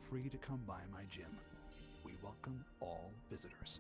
free to come by my gym. We welcome all visitors.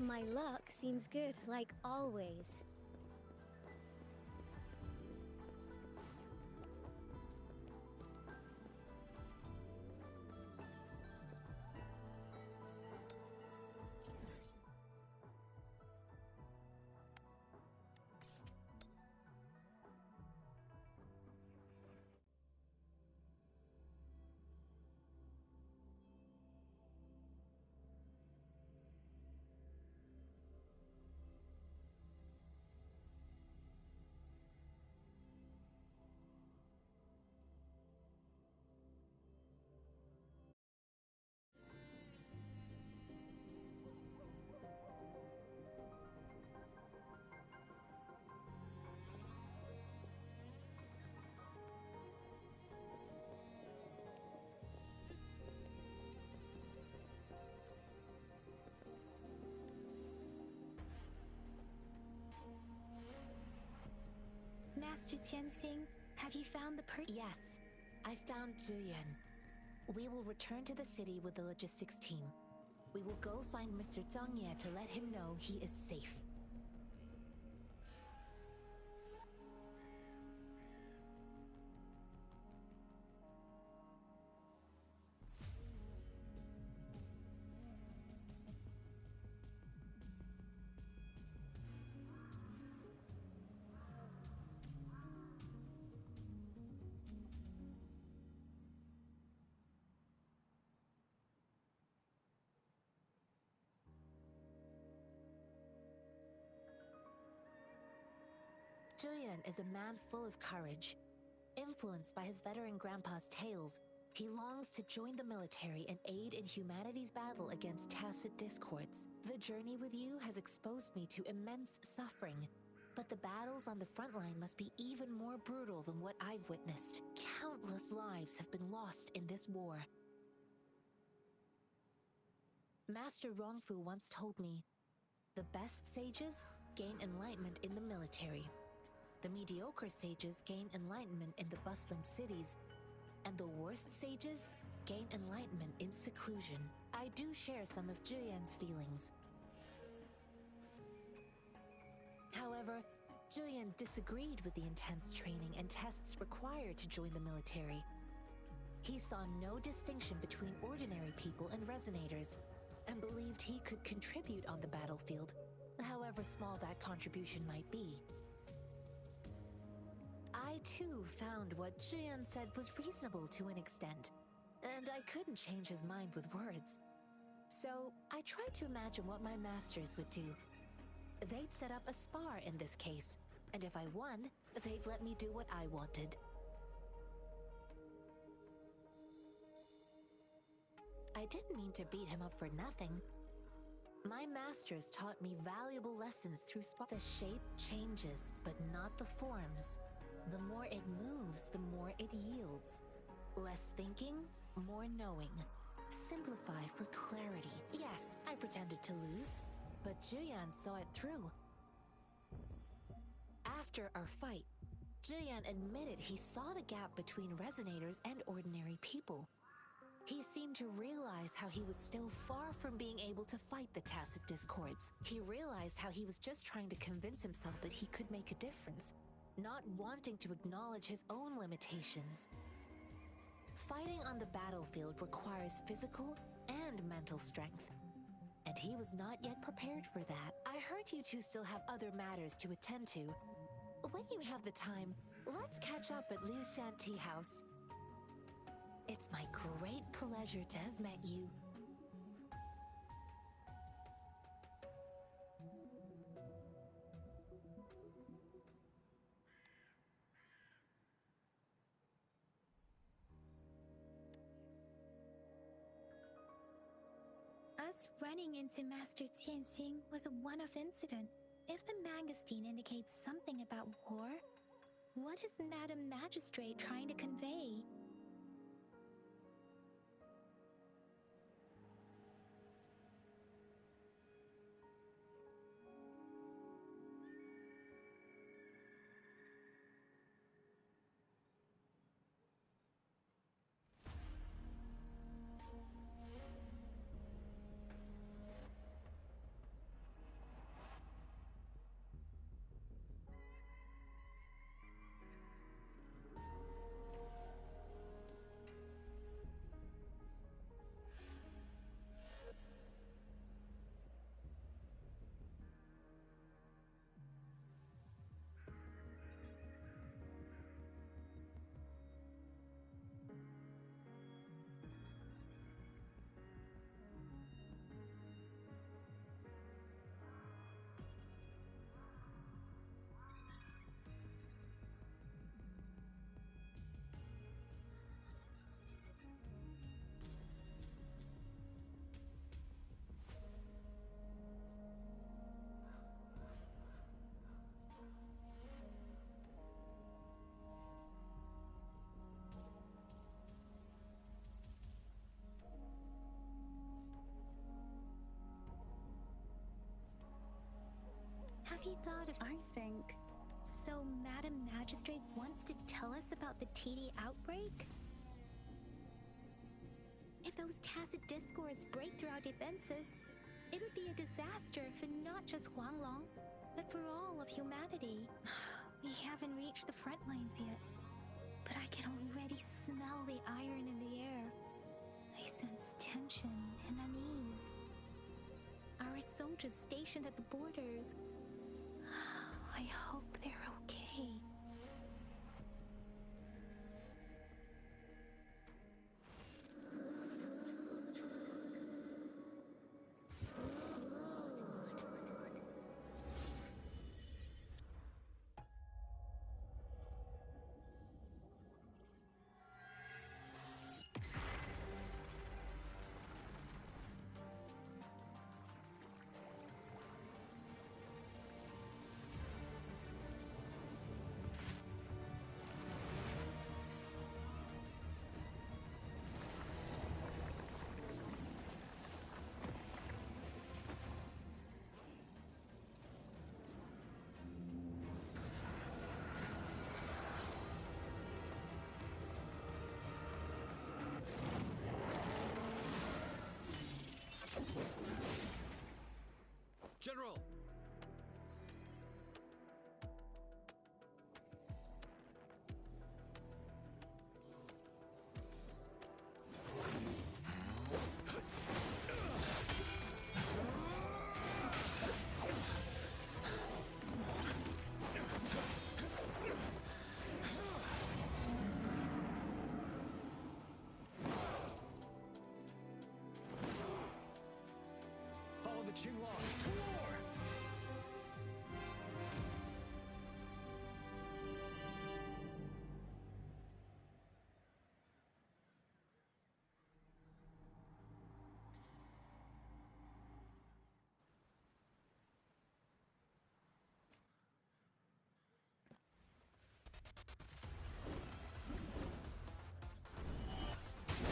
My luck seems good, like always. Master Tianxing, have you found the person? Yes, I found Zhuyan. We will return to the city with the logistics team. We will go find Mr. Zhang Ye to let him know he is safe. Zhuyan is a man full of courage. Influenced by his veteran grandpa's tales, he longs to join the military and aid in humanity's battle against tacit discords. The journey with you has exposed me to immense suffering, but the battles on the front line must be even more brutal than what I've witnessed. Countless lives have been lost in this war. Master Rongfu once told me, the best sages gain enlightenment in the military. The mediocre sages gain enlightenment in the bustling cities, and the worst sages gain enlightenment in seclusion. I do share some of Zhuyan's feelings. However, Zhuyan disagreed with the intense training and tests required to join the military. He saw no distinction between ordinary people and resonators, and believed he could contribute on the battlefield, however small that contribution might be. I too found what Zhiyan said was reasonable to an extent, and I couldn't change his mind with words. So I tried to imagine what my masters would do. They'd set up a spar in this case, and if I won, they'd let me do what I wanted. I didn't mean to beat him up for nothing. My masters taught me valuable lessons through spar. The shape changes, but not the forms. The more it moves, the more it yields. Less thinking, more knowing. Simplify for clarity. Yes, I pretended to lose, but Zhiyan saw it through. After our fight, Zhiyan admitted he saw the gap between resonators and ordinary people. He seemed to realize how he was still far from being able to fight the tacit discords. He realized how he was just trying to convince himself that he could make a difference, not wanting to acknowledge his own limitations. Fighting on the battlefield requires physical and mental strength, and he was not yet prepared for that. I heard you two still have other matters to attend to. When you have the time, let's catch up at Liu Shan Tea House. It's my great pleasure to have met you. Us running into Master Tianxing was a one-off incident. If the Mangosteen indicates something about war, what is Madam Magistrate trying to convey? Have you thought of... I think... So Madam Magistrate wants to tell us about the TD outbreak? If those tacit discords break through our defenses, it would be a disaster for not just Huanglong, but for all of humanity. We haven't reached the front lines yet, but I can already smell the iron in the air. I sense tension and unease. Our soldiers stationed at the borders, I hope they're okay. Marching line to war!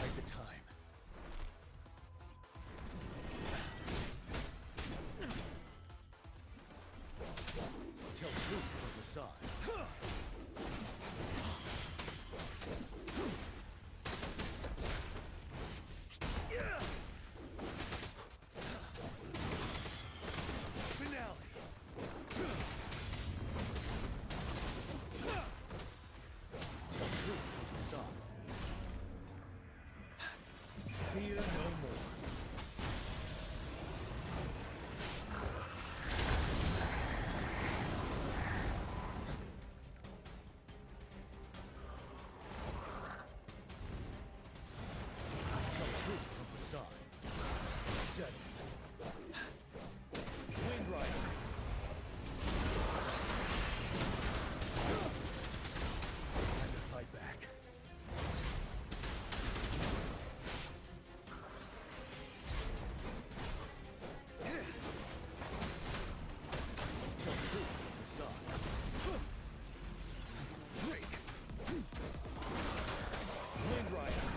Take the time. Tell truth from the side. Finale. Tell truth from the side. Fear no more. Tell truth from the side. Set it. Wind Rider. Time to fight back. Tell truth from the side. Break. Wind Rider.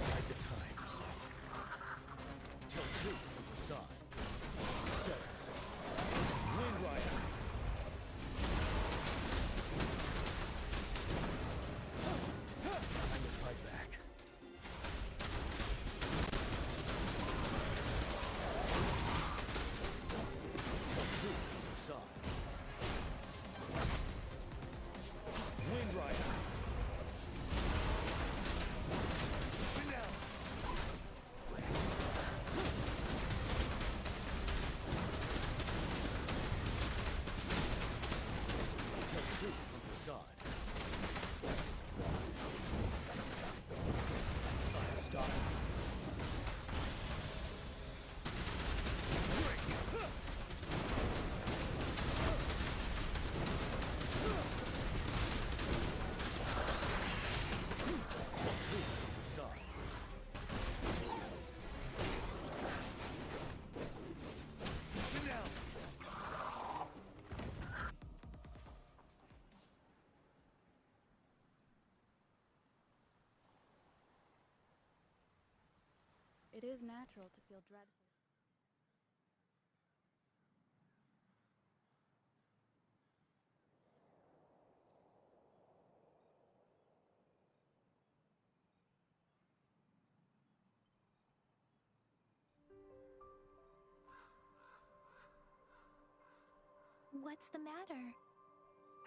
Take the time. Tell truth from the side. Set it. Wind Rider. Time to fight back. Tell truth from the side. Wind Rider. Finale. Tell truth from the side. Unstoppable. Break. Tell truth from the side. Finale. It is natural to feel dreadful. What's the matter?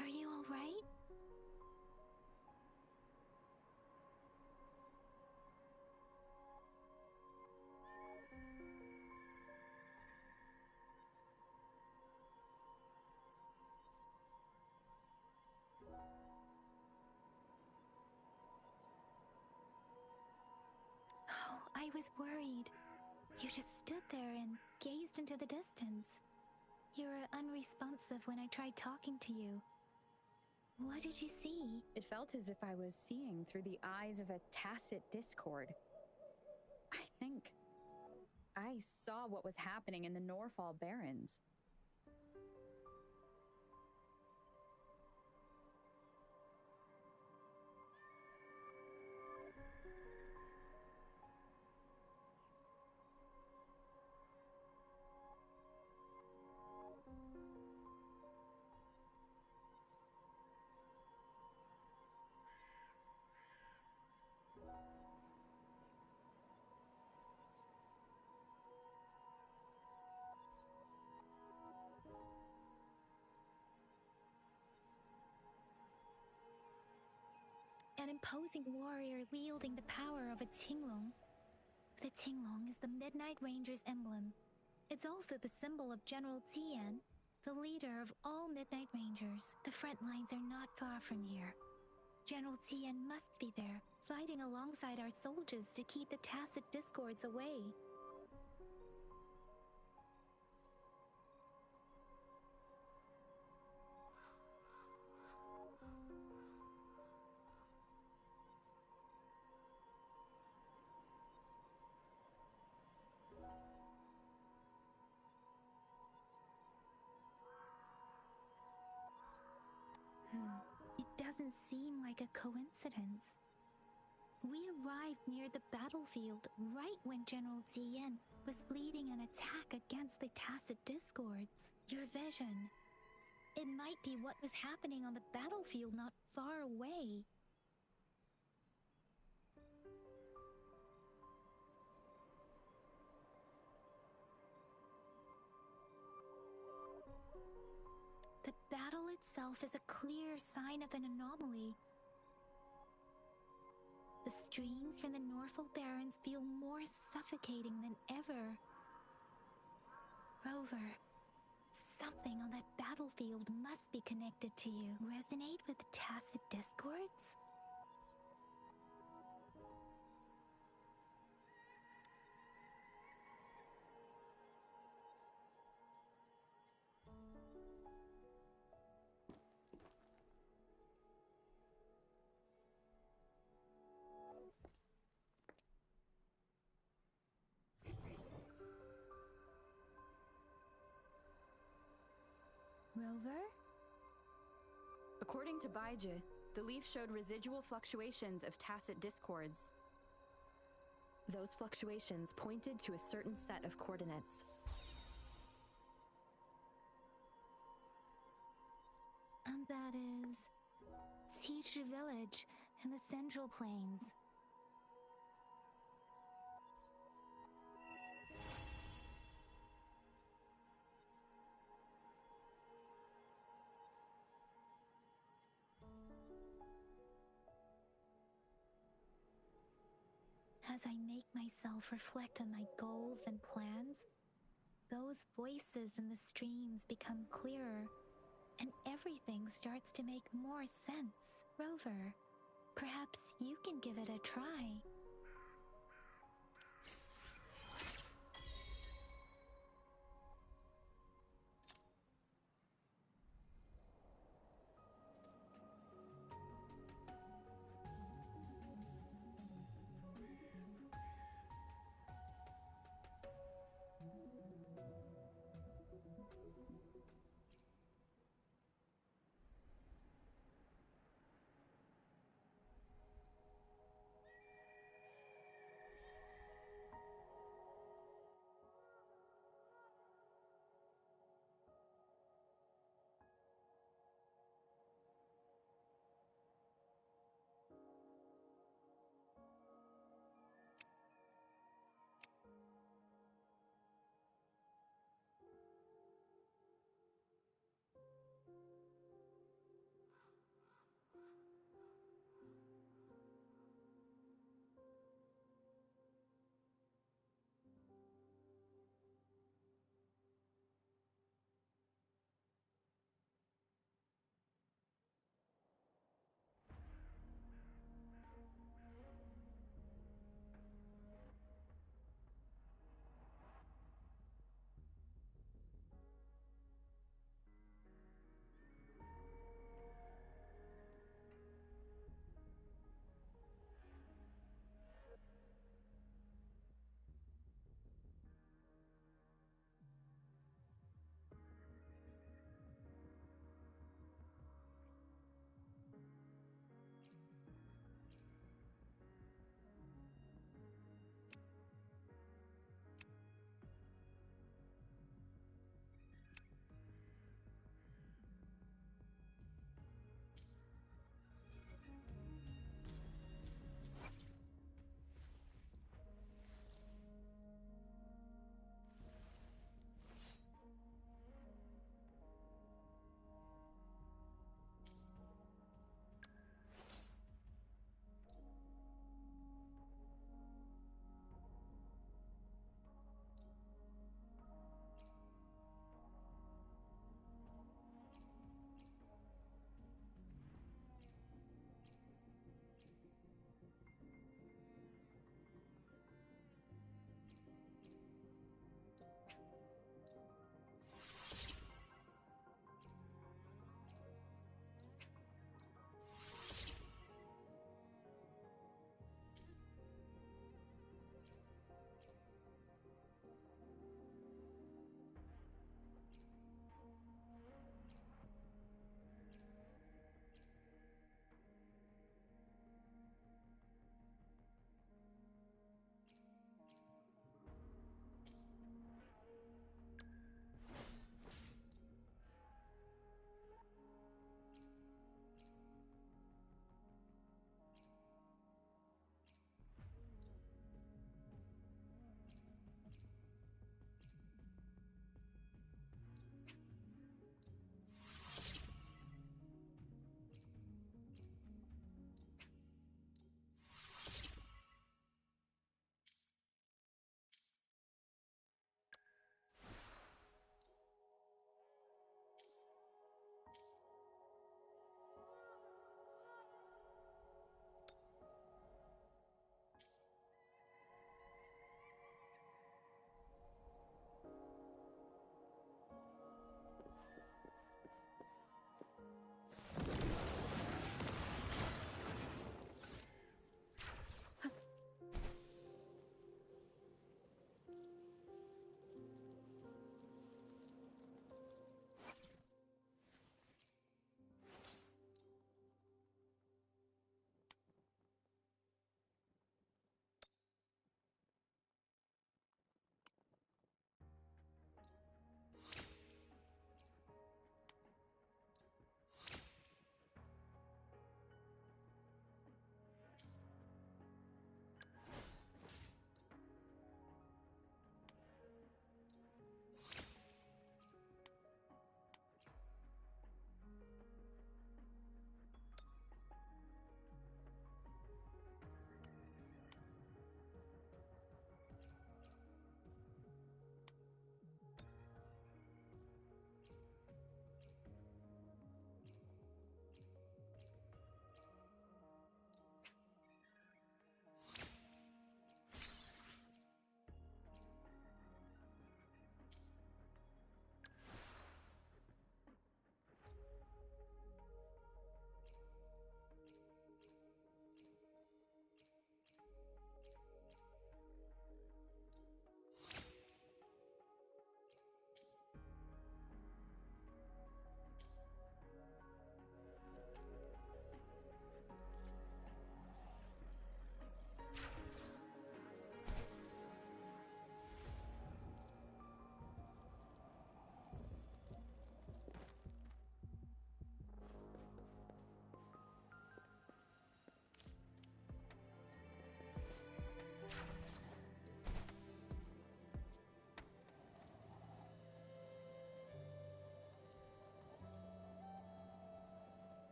Are you all right? Oh, I was worried. You just stood there and gazed into the distance. You were unresponsive when I tried talking to you. What did you see? It felt as if I was seeing through the eyes of a tacit discord. I think I saw what was happening in the Norfall Barrens. An imposing warrior wielding the power of a Tinglong. The Tinglong is the Midnight Ranger's emblem. It's also the symbol of General Tian, the leader of all Midnight Rangers. The front lines are not far from here. General Tien must be there, fighting alongside our soldiers to keep the Tacit Discords away. It doesn't seem like a coincidence. We arrived near the battlefield right when General Tien was leading an attack against the Tacit Discords. Your vision. It might be what was happening on the battlefield not far away. The battle itself is a clear sign of an anomaly. The streams from the Norfolk Barrens feel more suffocating than ever. Rover, something on that battlefield must be connected to you. Resonate with Tacit Discords? Rover? According to Baiji, the leaf showed residual fluctuations of Tacit Discords. Those fluctuations pointed to a certain set of coordinates. And that is Teacher Village in the Central Plains. As I make myself reflect on my goals and plans, those voices in the streams become clearer, and everything starts to make more sense. Rover, perhaps you can give it a try.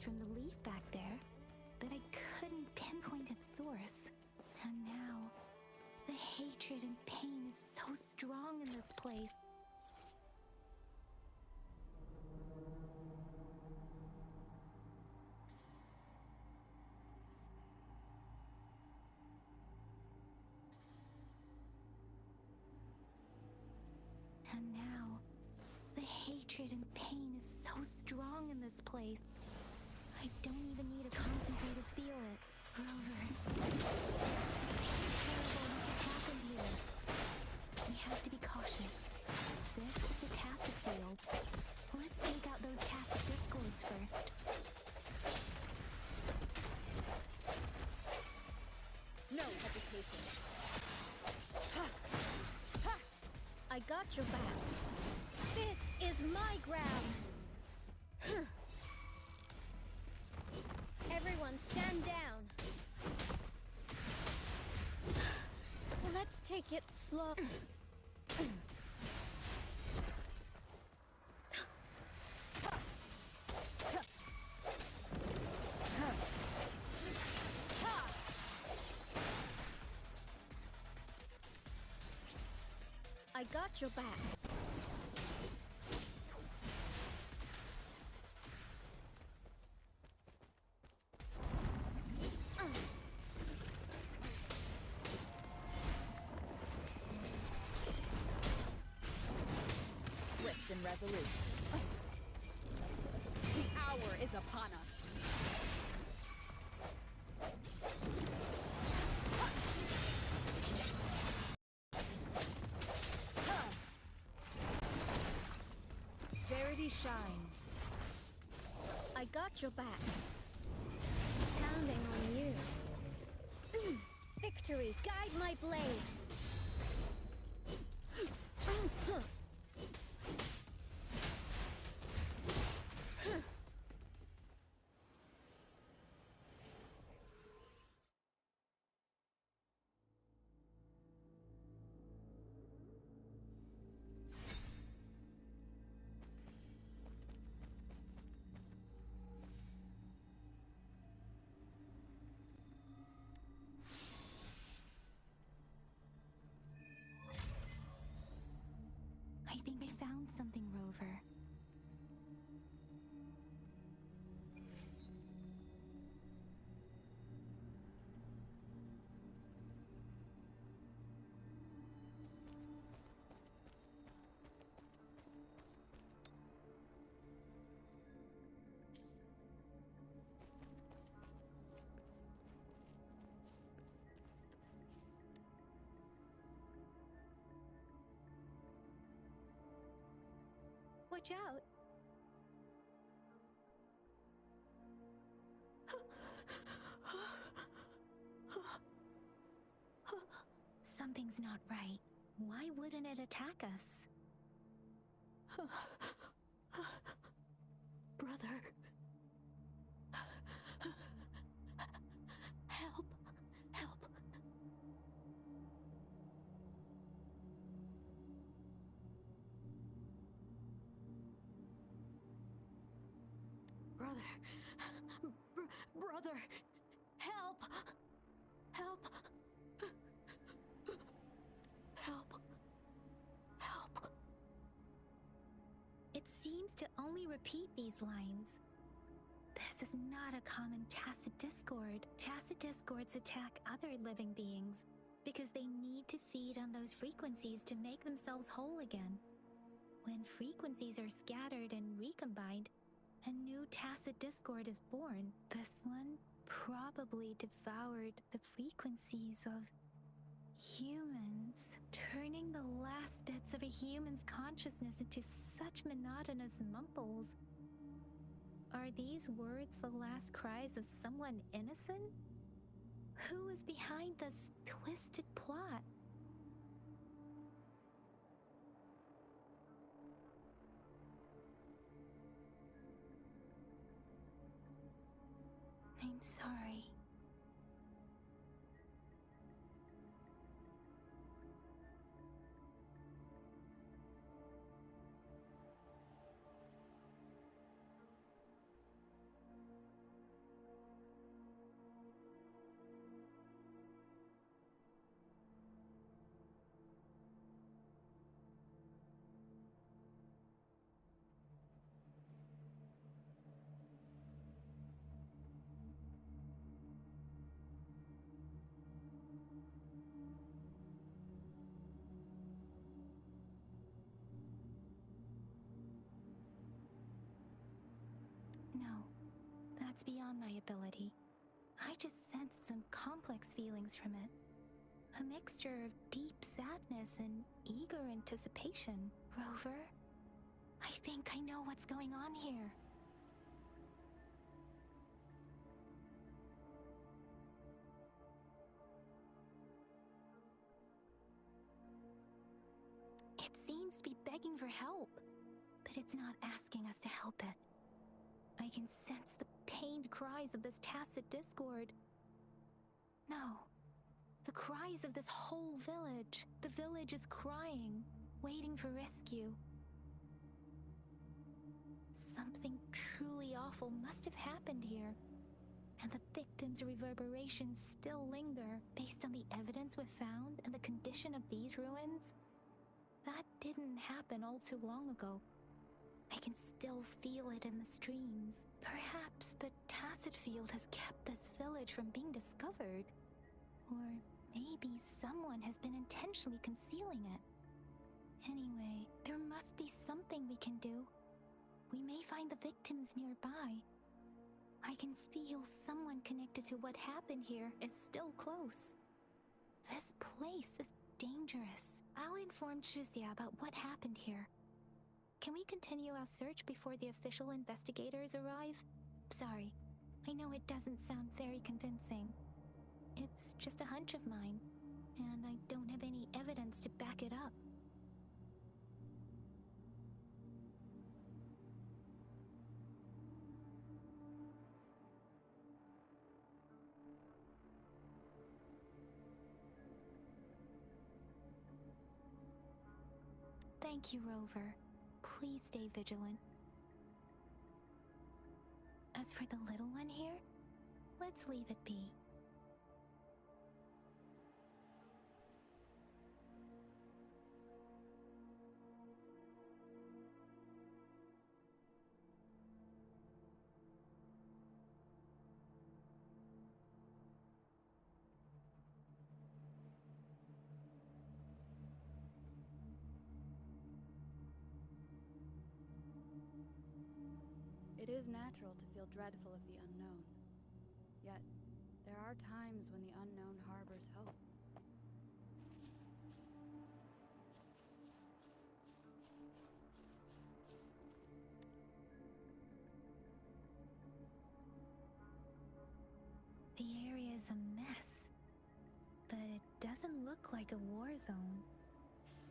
from the leaf back there, but I couldn't pinpoint its source. And now, the hatred and pain is so strong in this place. And now, the hatred and pain is so strong in this place. I don't even need to concentrate to feel it. Rover, something terrible has happened here. We have to be cautious. This is a tacit field. Let's take out those tacit discords first. No hesitation. Ha! Ha! I got your back. This is my ground. Huh. Everyone stand down. Let's take it slow. I got your back. Swift and resolute. The hour is upon us. Verity shines. I got your back. Counting on you. Victory, guide my blade. I think I found something, Rover. Watch out! Something's not right. Why wouldn't it attack us? Brother. Help. Help. Brother. Brother. Help. Help. Help. Help. It seems to only repeat these lines. This is not a common tacit discord. Tacit discords attack other living beings because they need to feed on those frequencies to make themselves whole again. When frequencies are scattered and recombined, a new tacit discord is born. This one probably devoured the frequencies of humans, turning the last bits of a human's consciousness into such monotonous mumbles. Are these words the last cries of someone innocent? Who is behind this twisted plot? I'm sorry. words beyond my ability. I just sensed some complex feelings from it. A mixture of deep sadness and eager anticipation. Rover, I think I know what's going on here. It seems to be begging for help, but it's not asking us to help it. I can sense the pained cries of this tacit discord. No, the cries of this whole village. The village is crying, waiting for rescue. Something truly awful must have happened here, and the victims' reverberations still linger based on the evidence we've found and the condition of these ruins. That didn't happen all too long ago. I can still feel it in the streams. Perhaps the tacit field has kept this village from being discovered. Or maybe someone has been intentionally concealing it. Anyway, there must be something we can do. We may find the victims nearby. I can feel someone connected to what happened here is still close. This place is dangerous. I'll inform Shuzia about what happened here. Can we continue our search before the official investigators arrive? Sorry, I know it doesn't sound very convincing. It's just a hunch of mine, and I don't have any evidence to back it up. Thank you, Rover. Please stay vigilant. As for the little one here, let's leave it be. It is natural to feel dreadful of the unknown. Yet, there are times when the unknown harbors hope. The area is a mess, but it doesn't look like a war zone.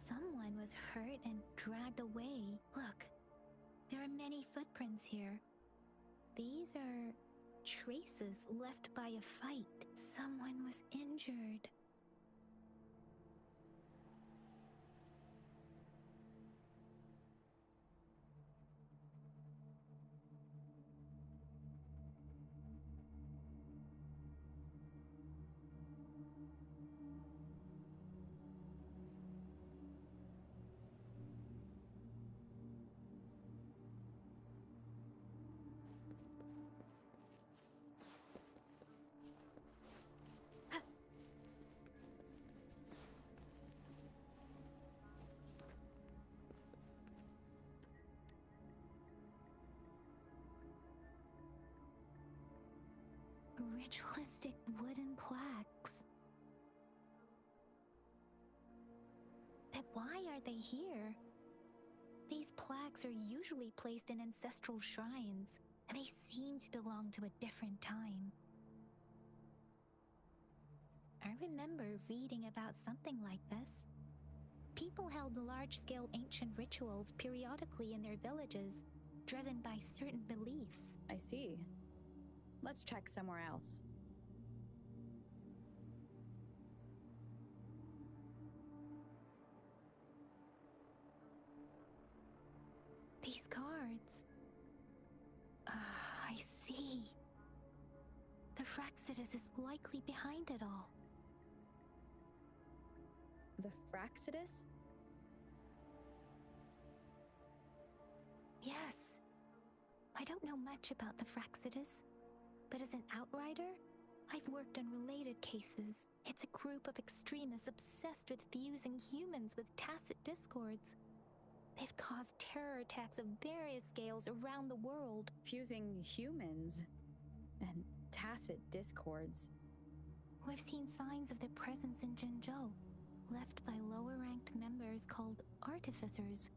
Someone was hurt and dragged away. Look, there are many footprints here. These are traces left by a fight. Someone was injured. Ritualistic wooden plaques. But why are they here? These plaques are usually placed in ancestral shrines, and they seem to belong to a different time. I remember reading about something like this. People held large-scale ancient rituals periodically in their villages, driven by certain beliefs. I see. Let's check somewhere else. These cards. I see. The Fraxidus is likely behind it all. The Fraxidus? Yes. I don't know much about the Fraxidus, but as an outrider, I've worked on related cases. It's a group of extremists obsessed with fusing humans with tacit discords. They've caused terror attacks of various scales around the world. Fusing humans? tacit discords. We've seen signs of their presence in Jinzhou, left by lower-ranked members called artificers.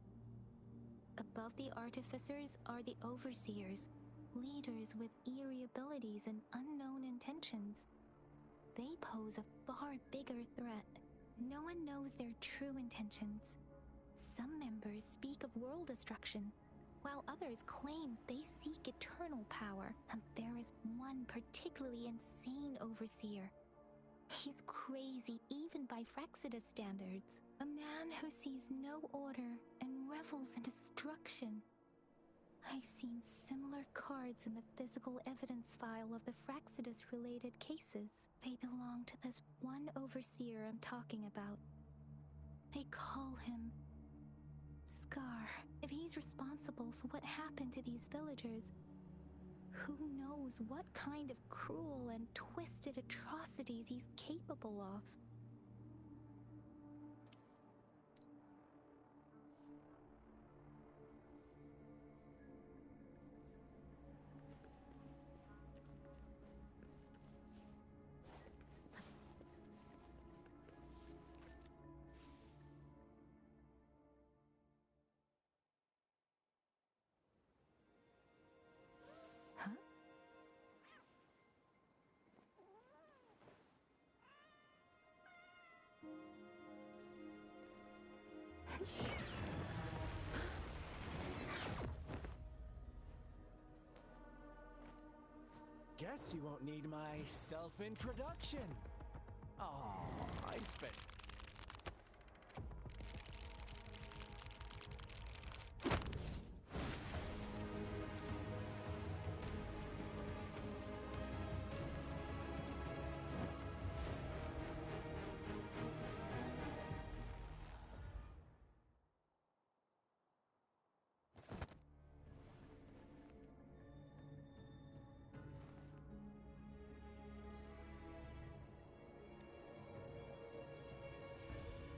Above the artificers are the overseers, leaders with eerie abilities and unknown intentions. They pose a far bigger threat. No one knows their true intentions. Some members speak of world destruction, while others claim they seek eternal power, and there is one particularly insane overseer. He's crazy even by Frexidus standards. A man who sees no order and revels in destruction. I've seen similar cards in the physical evidence file of the Frexidus-related cases. They belong to this one overseer I'm talking about. They call him Scar. If he's responsible for what happened to these villagers, who knows what kind of cruel and twisted atrocities he's capable of? Huh? Guess you won't need my self-introduction. Oh, I spent...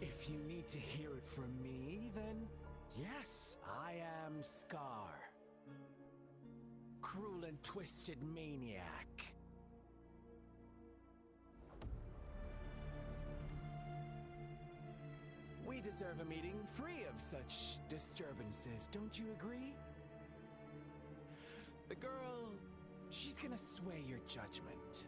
If you need to hear it from me, then yes, I am Scar. Cruel and twisted maniac. We deserve a meeting free of such disturbances, don't you agree? The girl, she's gonna sway your judgment.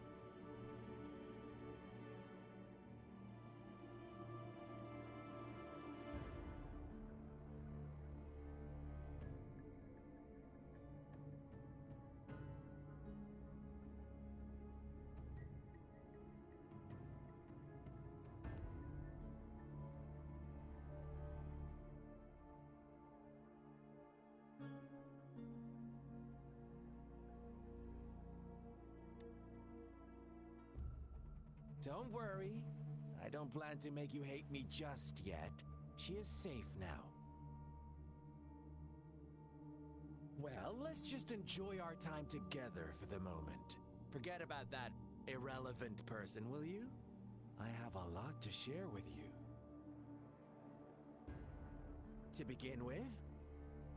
Don't worry. I don't plan to make you hate me just yet. She is safe now. Well, let's just enjoy our time together for the moment. Forget about that irrelevant person, will you? I have a lot to share with you. To begin with,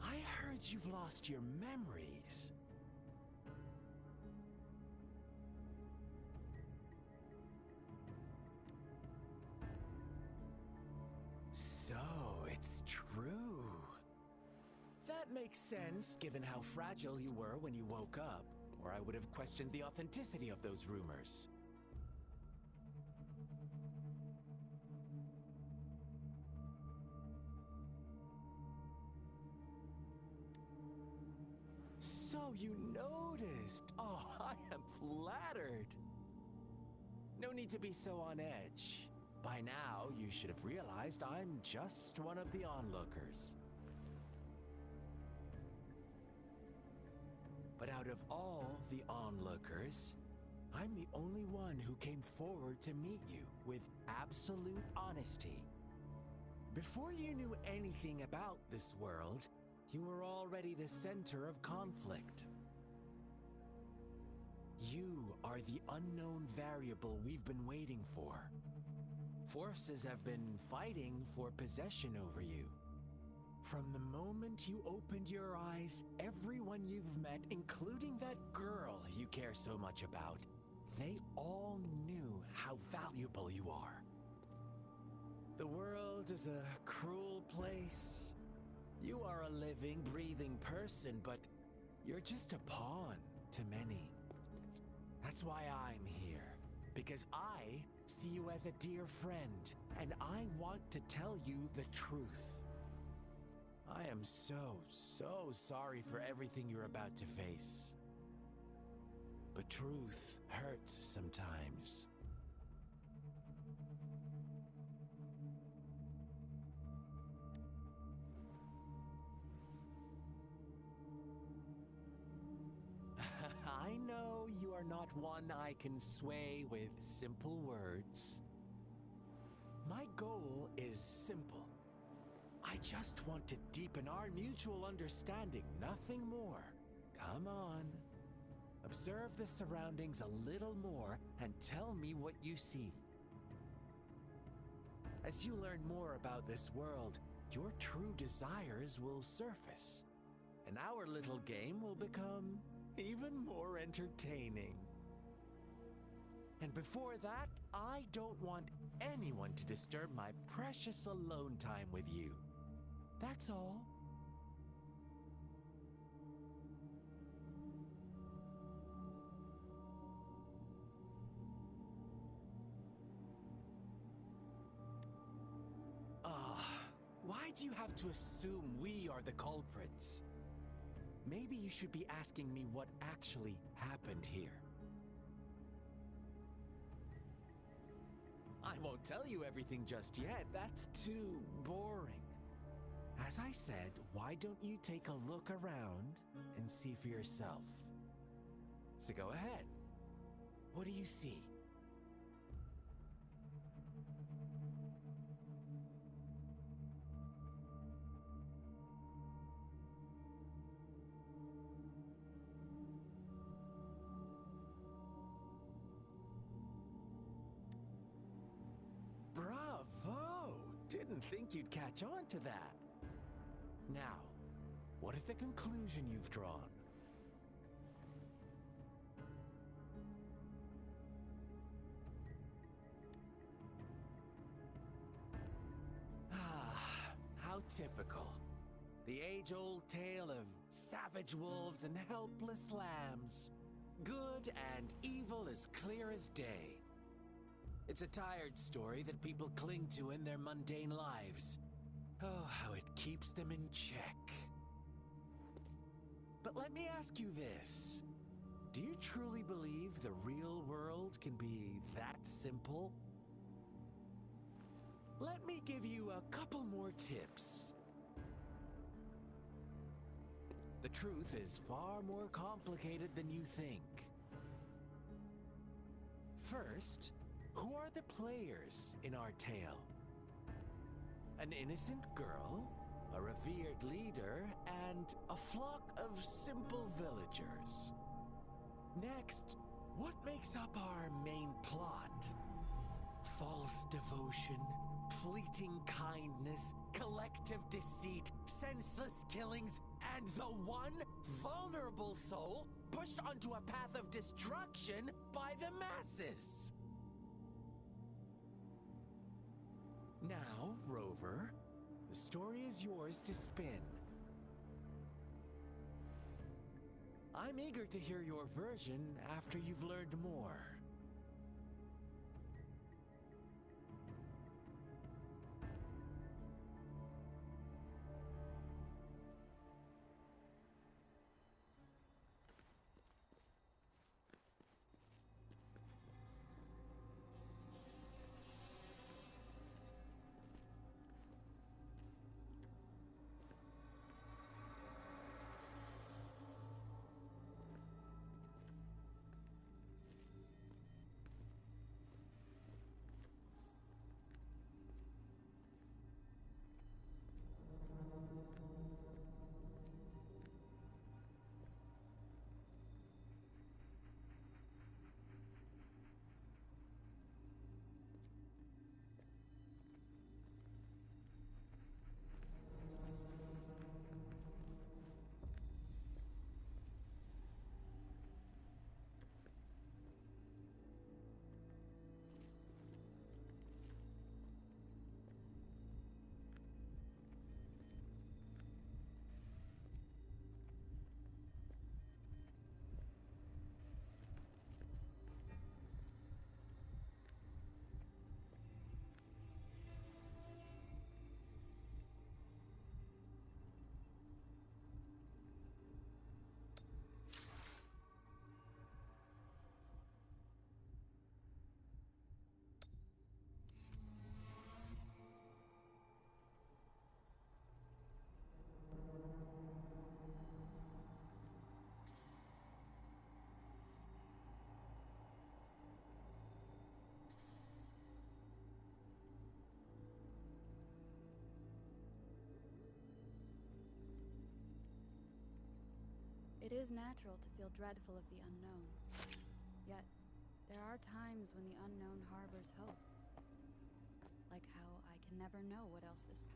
I heard you've lost your memories. So, it's true. That makes sense, given how fragile you were when you woke up, or I would have questioned the authenticity of those rumors. So you noticed. Oh, I am flattered. No need to be so on edge. By now, you should have realized I'm just one of the onlookers. But out of all the onlookers, I'm the only one who came forward to meet you with absolute honesty. Before you knew anything about this world, you were already the center of conflict. You are the unknown variable we've been waiting for. Forces have been fighting for possession over you. From the moment you opened your eyes, everyone you've met, including that girl you care so much about, they all knew how valuable you are. The world is a cruel place. You are a living, breathing person, but you're just a pawn to many. That's why I'm here, because I see you as a dear friend, and I want to tell you the truth. I am so sorry for everything you're about to face. But truth hurts sometimes. I know you are not one I can sway with simple words. My goal is simple. I just want to deepen our mutual understanding, nothing more. Come on. Observe the surroundings a little more and tell me what you see. As you learn more about this world, your true desires will surface, and our little game will become even more entertaining. And before that, I don't want anyone to disturb my precious alone time with you. That's all. Why do you have to assume we are the culprits? Maybe you should be asking me what actually happened here. I won't tell you everything just yet. That's too boring. As I said, why don't you take a look around and see for yourself? So go ahead. What do you see? Bravo! Didn't think you'd catch on to that. Now, what is the conclusion you've drawn? How typical. The age-old tale of savage wolves and helpless lambs. Good and evil as clear as day. It's a tired story that people cling to in their mundane lives. Oh, how it keeps them in check. But let me ask you this. Do you truly believe the real world can be that simple? Let me give you a couple more tips. The truth is far more complicated than you think. First, who are the players in our tale? An innocent girl, a revered leader, and a flock of simple villagers. Next, what makes up our main plot? False devotion, fleeting kindness, collective deceit, senseless killings, and the one vulnerable soul pushed onto a path of destruction by the masses. Now, Rover, the story is yours to spin. I'm eager to hear your version after you've learned more. It is natural to feel dreadful of the unknown. Yet, there are times when the unknown harbors hope. Like how I can never know what else this power...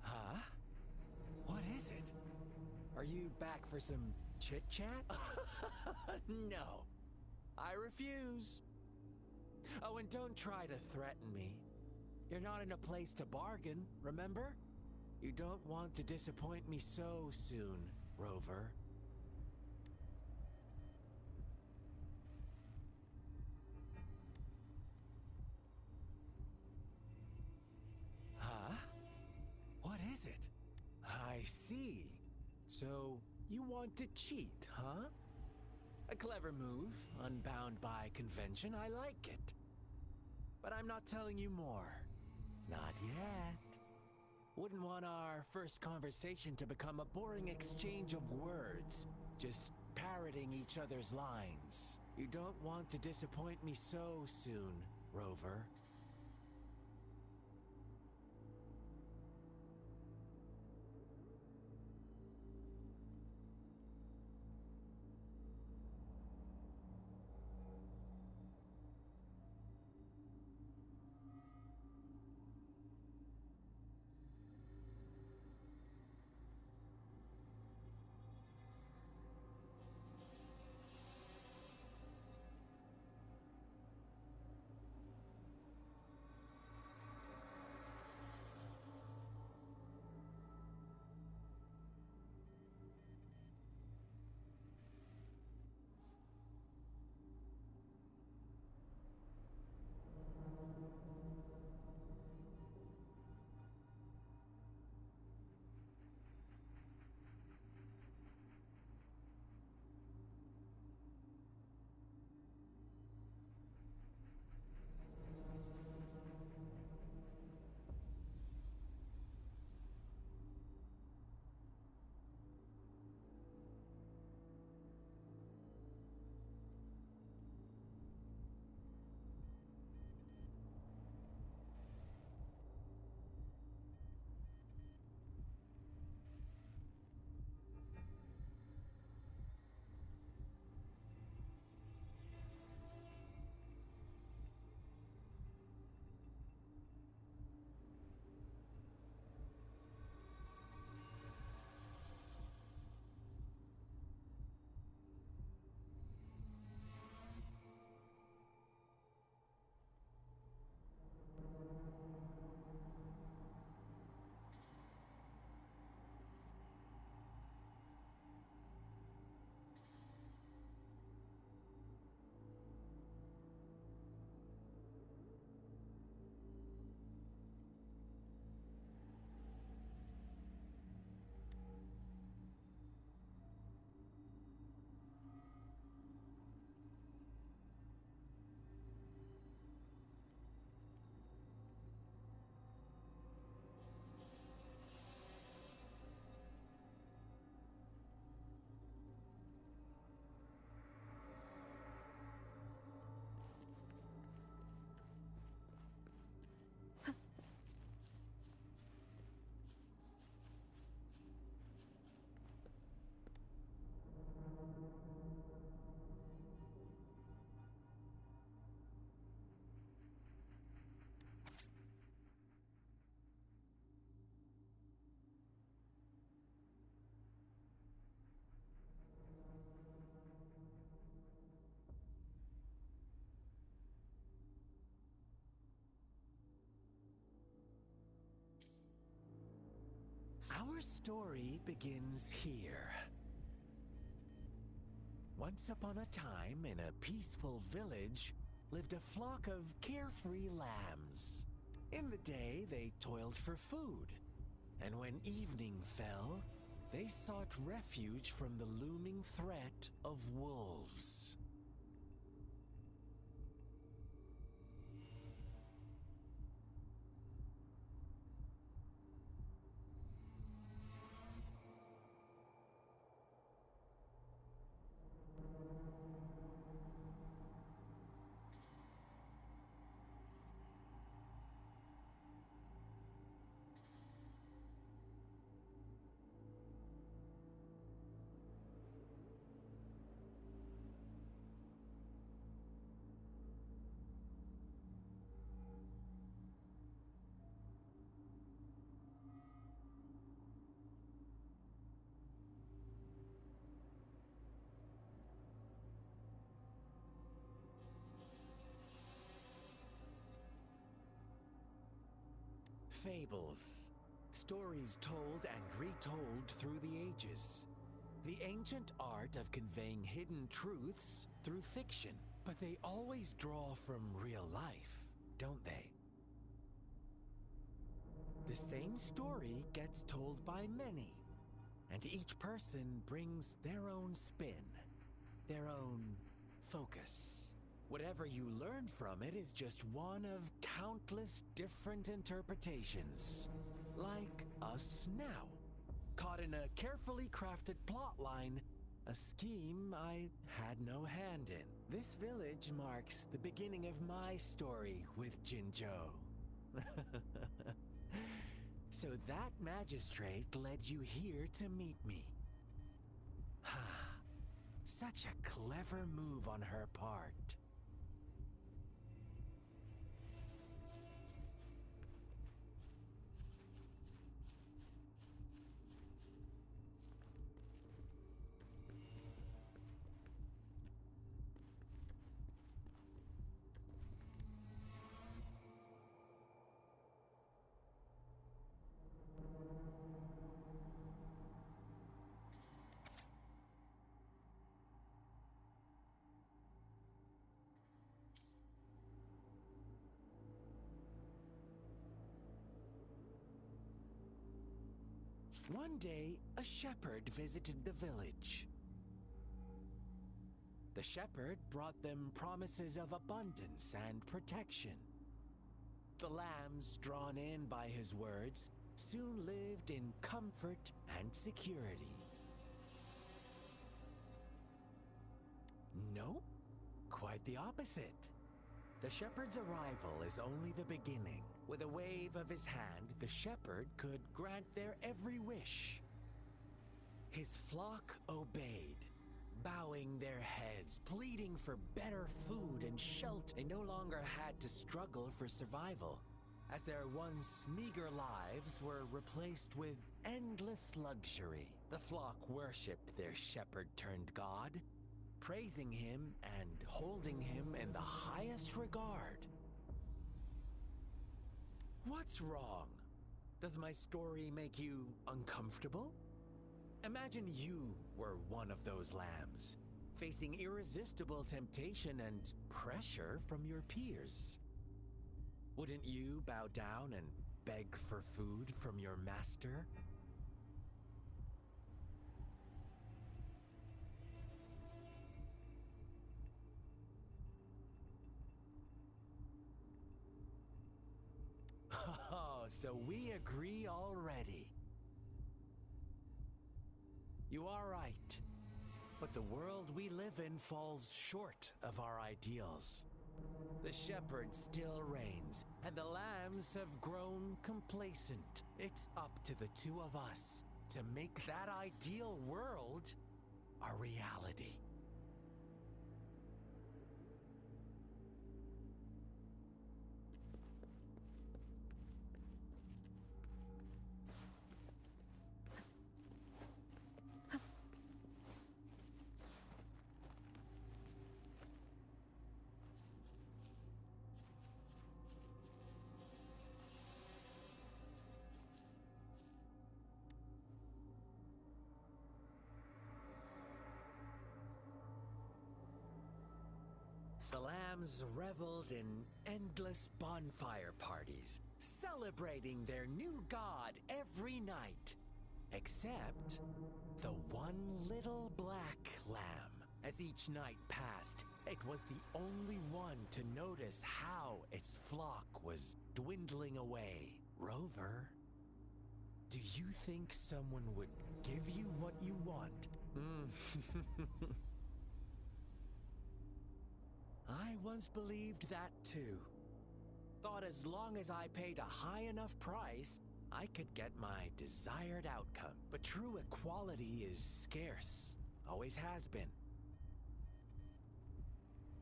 Huh? What is it? Are you back for some chit-chat? No. I refuse. Oh, and don't try to threaten me. You're not in a place to bargain, remember? You don't want to disappoint me so soon, Rover. Huh? What is it? I see. So, you want to cheat, huh? A clever move, unbound by convention, I like it. But I'm not telling you more. Not yet. Wouldn't want our first conversation to become a boring exchange of words, just parroting each other's lines. You don't want to disappoint me so soon, Rover. Our story begins here. Once upon a time, in a peaceful village, lived a flock of carefree lambs. In the day, they toiled for food, and when evening fell, they sought refuge from the looming threat of wolves. Fables. Stories told and retold through the ages. The ancient art of conveying hidden truths through fiction. But they always draw from real life, don't they? The same story gets told by many, and each person brings their own spin, their own focus. Whatever you learn from it is just one of countless different interpretations. Like us now, caught in a carefully crafted plotline, a scheme I had no hand in. This village marks the beginning of my story with Jinzhou. So that magistrate led you here to meet me. Such a clever move on her part. One day, a shepherd visited the village. The shepherd brought them promises of abundance and protection. The lambs, drawn in by his words, soon lived in comfort and security. No, quite the opposite. The shepherd's arrival is only the beginning. With a wave of his hand, the shepherd could grant their every wish. His flock obeyed, bowing their heads, pleading for better food and shelter. They no longer had to struggle for survival, as their once meager lives were replaced with endless luxury. The flock worshipped their shepherd-turned-god, praising him and holding him in the highest regard. What's wrong? Does my story make you uncomfortable? Imagine you were one of those lambs, facing irresistible temptation and pressure from your peers. Wouldn't you bow down and beg for food from your master? Oh, so we agree already. You are right, but the world we live in falls short of our ideals. The shepherd still reigns, and the lambs have grown complacent. It's up to the two of us to make that ideal world a reality. The lambs reveled in endless bonfire parties, celebrating their new god every night. Except the one little black lamb. As each night passed, it was the only one to notice how its flock was dwindling away. Rover, do you think someone would give you what you want? I once believed that too. Thought as long as I paid a high enough price, I could get my desired outcome. But true equality is scarce. Always has been.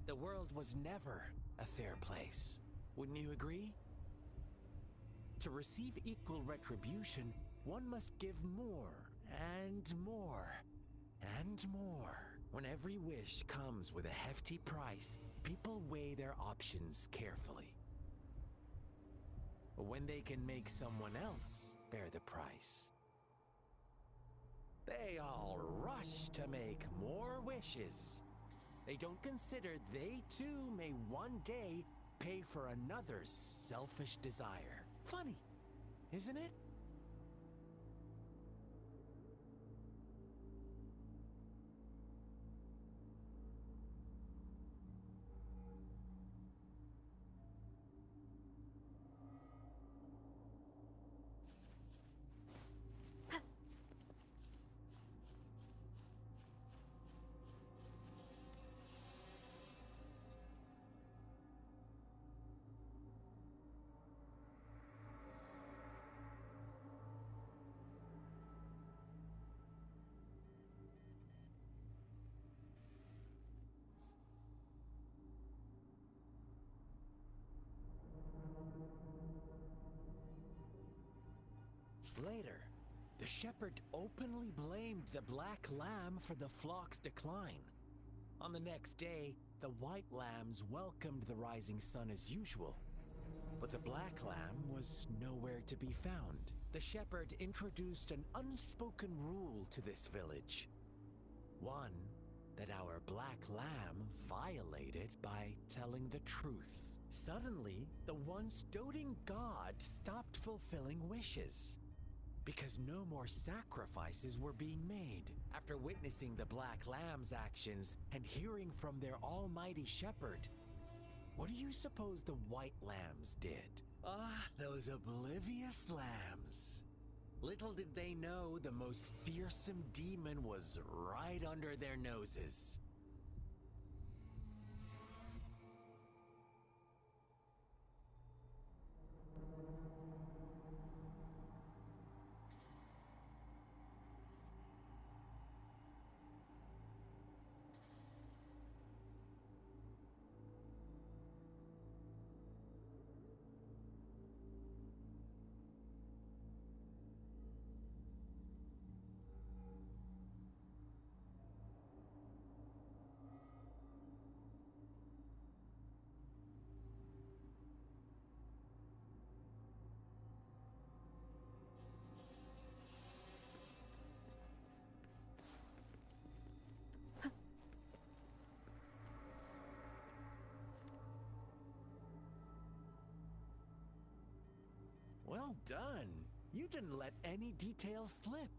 The world was never a fair place. Wouldn't you agree? To receive equal retribution, one must give more and more and more. When every wish comes with a hefty price, people weigh their options carefully. When they can make someone else bear the price, they all rush to make more wishes. They don't consider they too may one day pay for another's selfish desire. Funny, isn't it? Later, the shepherd openly blamed the black lamb for the flock's decline. On the next day, the white lambs welcomed the rising sun as usual, but the black lamb was nowhere to be found. The shepherd introduced an unspoken rule to this village. One that our black lamb violated by telling the truth. Suddenly, the once doting god stopped fulfilling wishes, because no more sacrifices were being made. After witnessing the black lamb's actions and hearing from their almighty shepherd, what do you suppose the white lambs did? Ah, those oblivious lambs. Little did they know the most fearsome demon was right under their noses. Well done. You didn't let any details slip.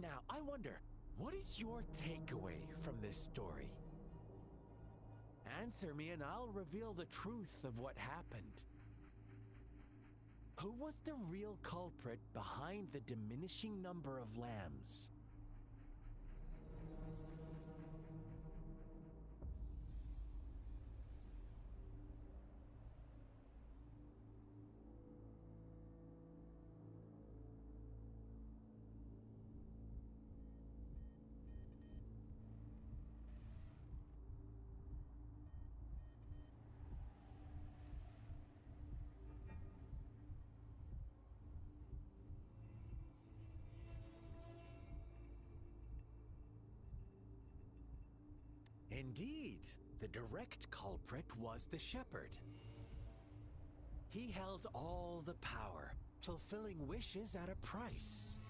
Now, I wonder, what is your takeaway from this story? Answer me and I'll reveal the truth of what happened. Who was the real culprit behind the diminishing number of lambs? Indeed, the direct culprit was the shepherd. He held all the power, fulfilling wishes at a price.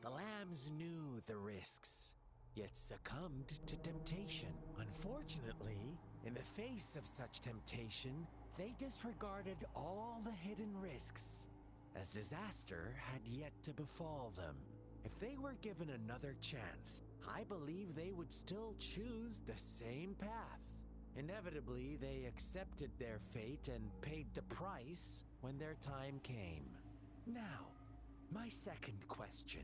The lambs knew the risks, yet succumbed to temptation. Unfortunately, in the face of such temptation, they disregarded all the hidden risks, as disaster had yet to befall them. If they were given another chance, I believe they would still choose the same path. Inevitably, they accepted their fate and paid the price when their time came. Now, my second question.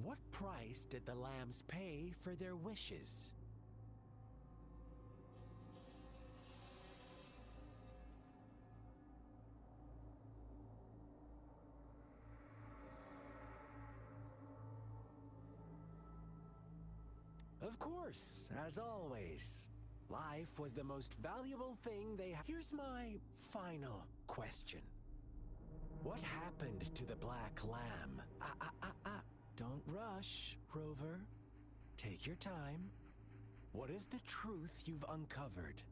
What price did the lambs pay for their wishes? Of course, as always. Life was the most valuable thing they had. Here's my final question. What happened to the black lamb? Don't rush, Rover. Take your time. What is the truth you've uncovered?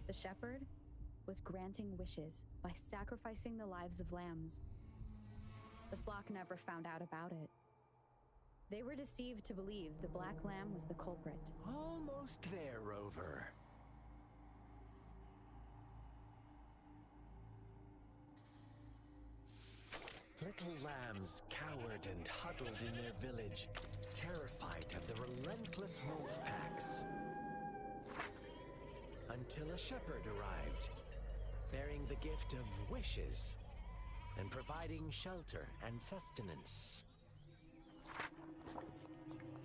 The shepherd was granting wishes by sacrificing the lives of lambs. The flock never found out about it. They were deceived to believe the black lamb was the culprit. Almost there, Rover. Little lambs cowered and huddled in their village, terrified of the relentless wolf packs. Until a shepherd arrived, bearing the gift of wishes and providing shelter and sustenance.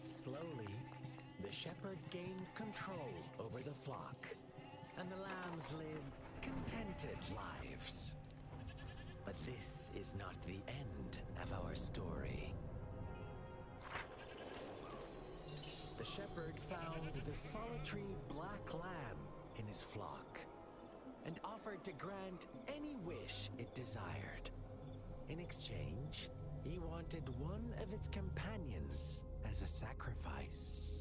Slowly, the shepherd gained control over the flock, and the lambs lived contented lives. But this is not the end of our story. The shepherd found the solitary black lamb in his flock and offered to grant any wish it desired. In exchange, he wanted one of its companions as a sacrifice.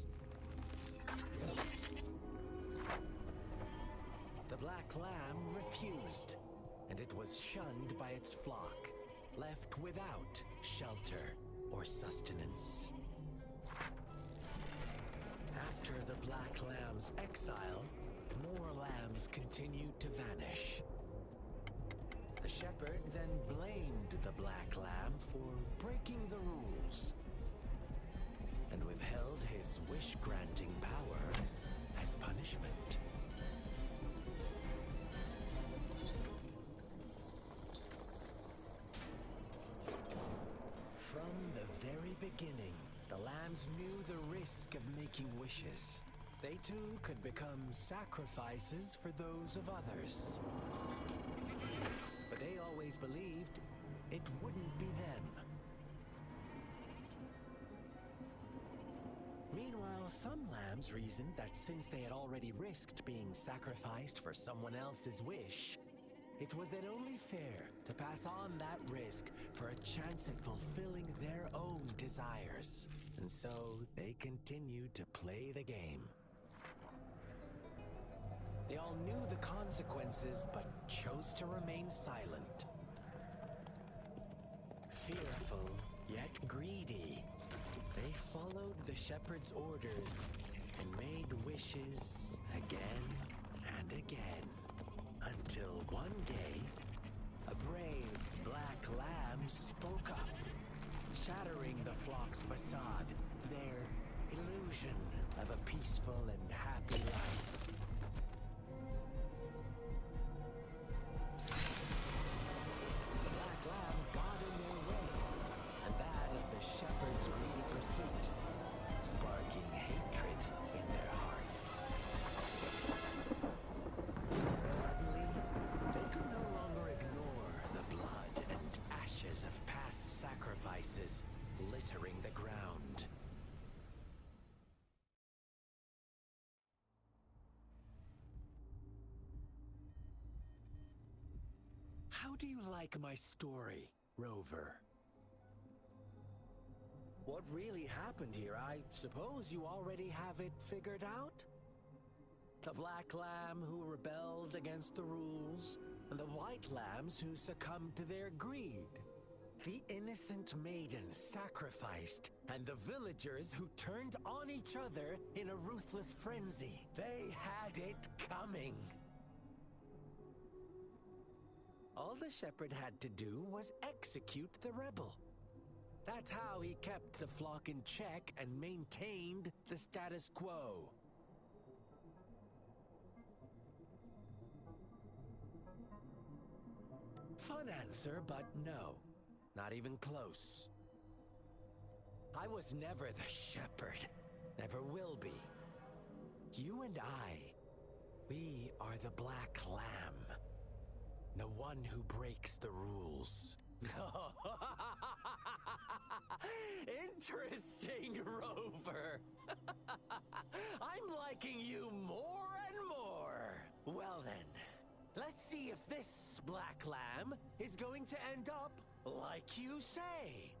The black lamb refused, and it was shunned by its flock. left without shelter or sustenance. After the Black Lamb's exile, more lambs continued to vanish. The shepherd then blamed the Black Lamb for breaking the rules and withheld his wish-granting power as punishment. From the very beginning, the lambs knew the risk of making wishes. They too could become sacrifices for those of others. But they always believed it wouldn't be them. Meanwhile, some lambs reasoned that since they had already risked being sacrificed for someone else's wish, it was then only fair to pass on that risk for a chance at fulfilling their own desires. And so they continued to play the game. They all knew the consequences, but chose to remain silent. Fearful, yet greedy, they followed the shepherd's orders and made wishes again and again. Until one day, a brave black lamb spoke up, shattering the flock's facade, their illusion of a peaceful and happy life. The black lamb got in their way, and that of the shepherd's greedy pursuit, sparking hatred in their hearts. Suddenly, they could no longer ignore the blood and ashes of past sacrifices littering the ground. How do you like my story, Rover? What really happened here? I suppose you already have it figured out? The black lamb who rebelled against the rules, and the white lambs who succumbed to their greed. The innocent maidens sacrificed, and the villagers who turned on each other in a ruthless frenzy. They had it coming. All the shepherd had to do was execute the rebel. That's how he kept the flock in check and maintained the status quo. Fun answer, but no. Not even close. I was never the shepherd. Never will be. You and I, we are the Black Lamb. The one who breaks the rules. Interesting, Rover. I'm liking you more and more. Well then, let's see if this black lamb is going to end up like you say.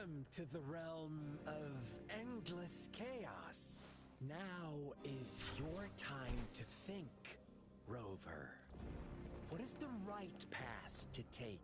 Welcome to the realm of endless chaos. Now is your time to think, Rover. What is the right path to take?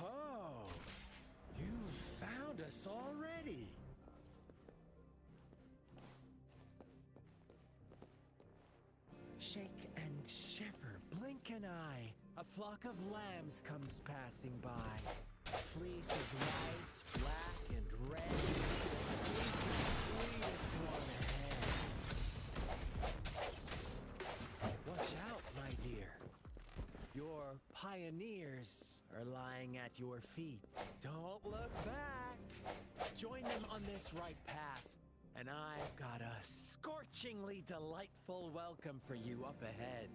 Oh, you found us already. Shake and shiver, blink an eye. A flock of lambs comes passing by. Fleece of white, black, and red. Leave the sweetest one ahead. Watch out, my dear. Your pioneers are lying at your feet. Don't look back. Join them on this right path, and I've got a scorchingly delightful welcome for you up ahead.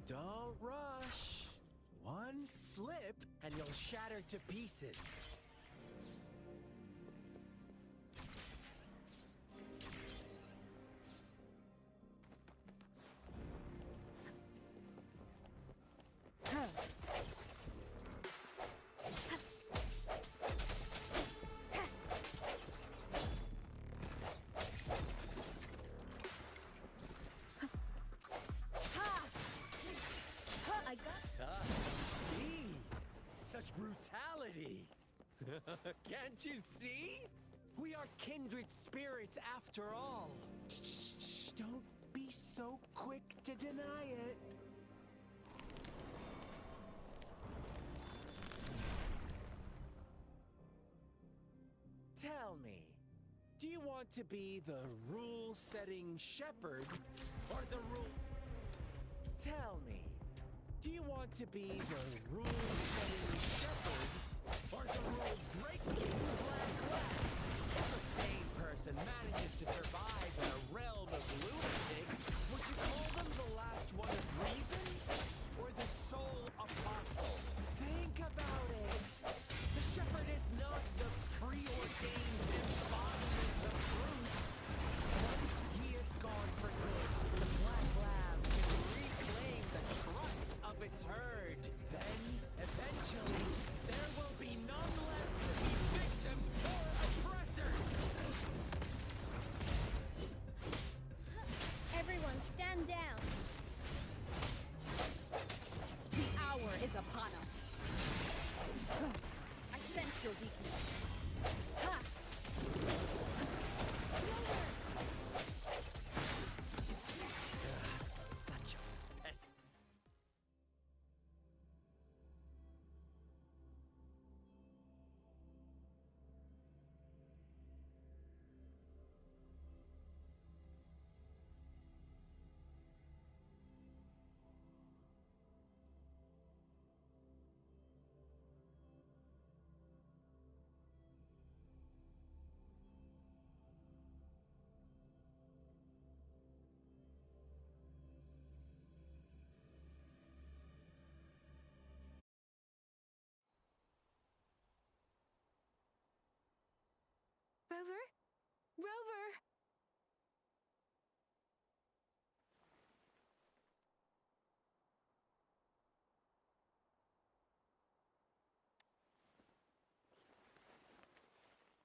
Don't rush. One slip and you'll shatter to pieces. Such brutality! Can't you see? We are kindred spirits after all. Shh, don't be so quick to deny it. Tell me, do you want to be the rule-setting shepherd or the rule... Tell me. Do you want to be the rule-setting shepherd or the rule-breaking black lad? If a sane person manages to survive in a realm of lunatics, would you call them the last one of reason or the sole apostle? Think about it. The shepherd is not the preordained embodiment of truth. Once he is gone for good, the black lamb can reclaim the trust of its herd. Then, eventually, there will be none left to be victims or oppressors. Everyone stand down. The hour is upon us. I sense your weakness. Ha! Such a pest. Rover? Rover!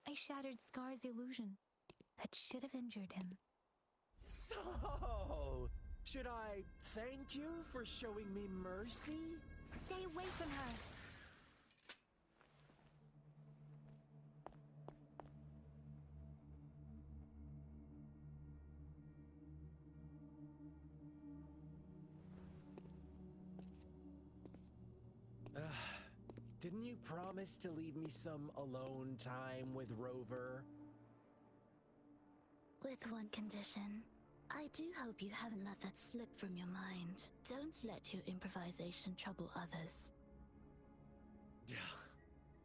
I shattered Scar's illusion. That should have injured him. Oh! Should I thank you for showing me mercy? Stay away from her! Didn't you promise to leave me some alone time with Rover? With one condition. I do hope you haven't let that slip from your mind. Don't let your improvisation trouble others.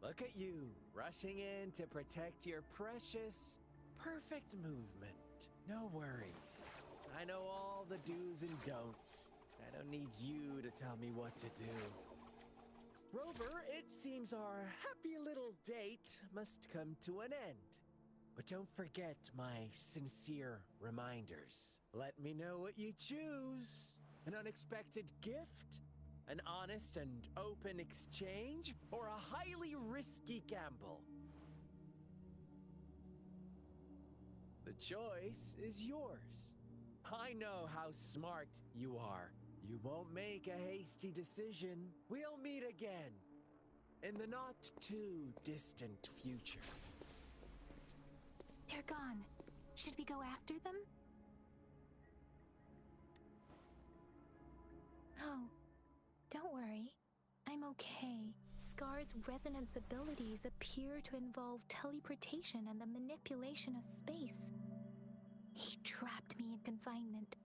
Look at you, rushing in to protect your precious, perfect movement. No worries. I know all the do's and don'ts. I don't need you to tell me what to do. Rover, it seems our happy little date must come to an end. But don't forget my sincere reminders. Let me know what you choose. An unexpected gift? An honest and open exchange? Or a highly risky gamble? The choice is yours. I know how smart you are. You won't make a hasty decision. We'll meet again in the not too distant future. They're gone. Should we go after them? Oh, don't worry. I'm okay. Scar's resonance abilities appear to involve teleportation and the manipulation of space. He trapped me in confinement,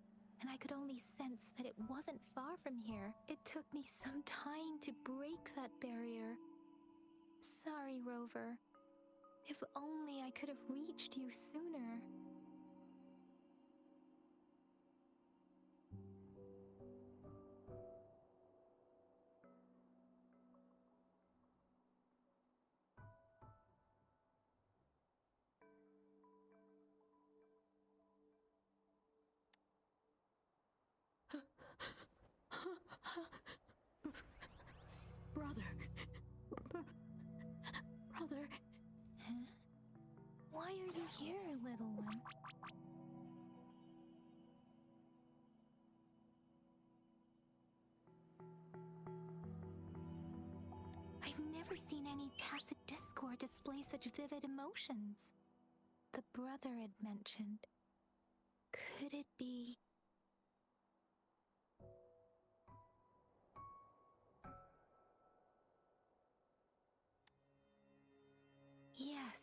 and I could only sense that it wasn't far from here. It took me some time to break that barrier. Sorry, Rover. If only I could have reached you sooner. Brother. Brother. Huh? Why are you here, little one? I've never seen any tacit discord display such vivid emotions. The brother had mentioned. Could it be... Yes,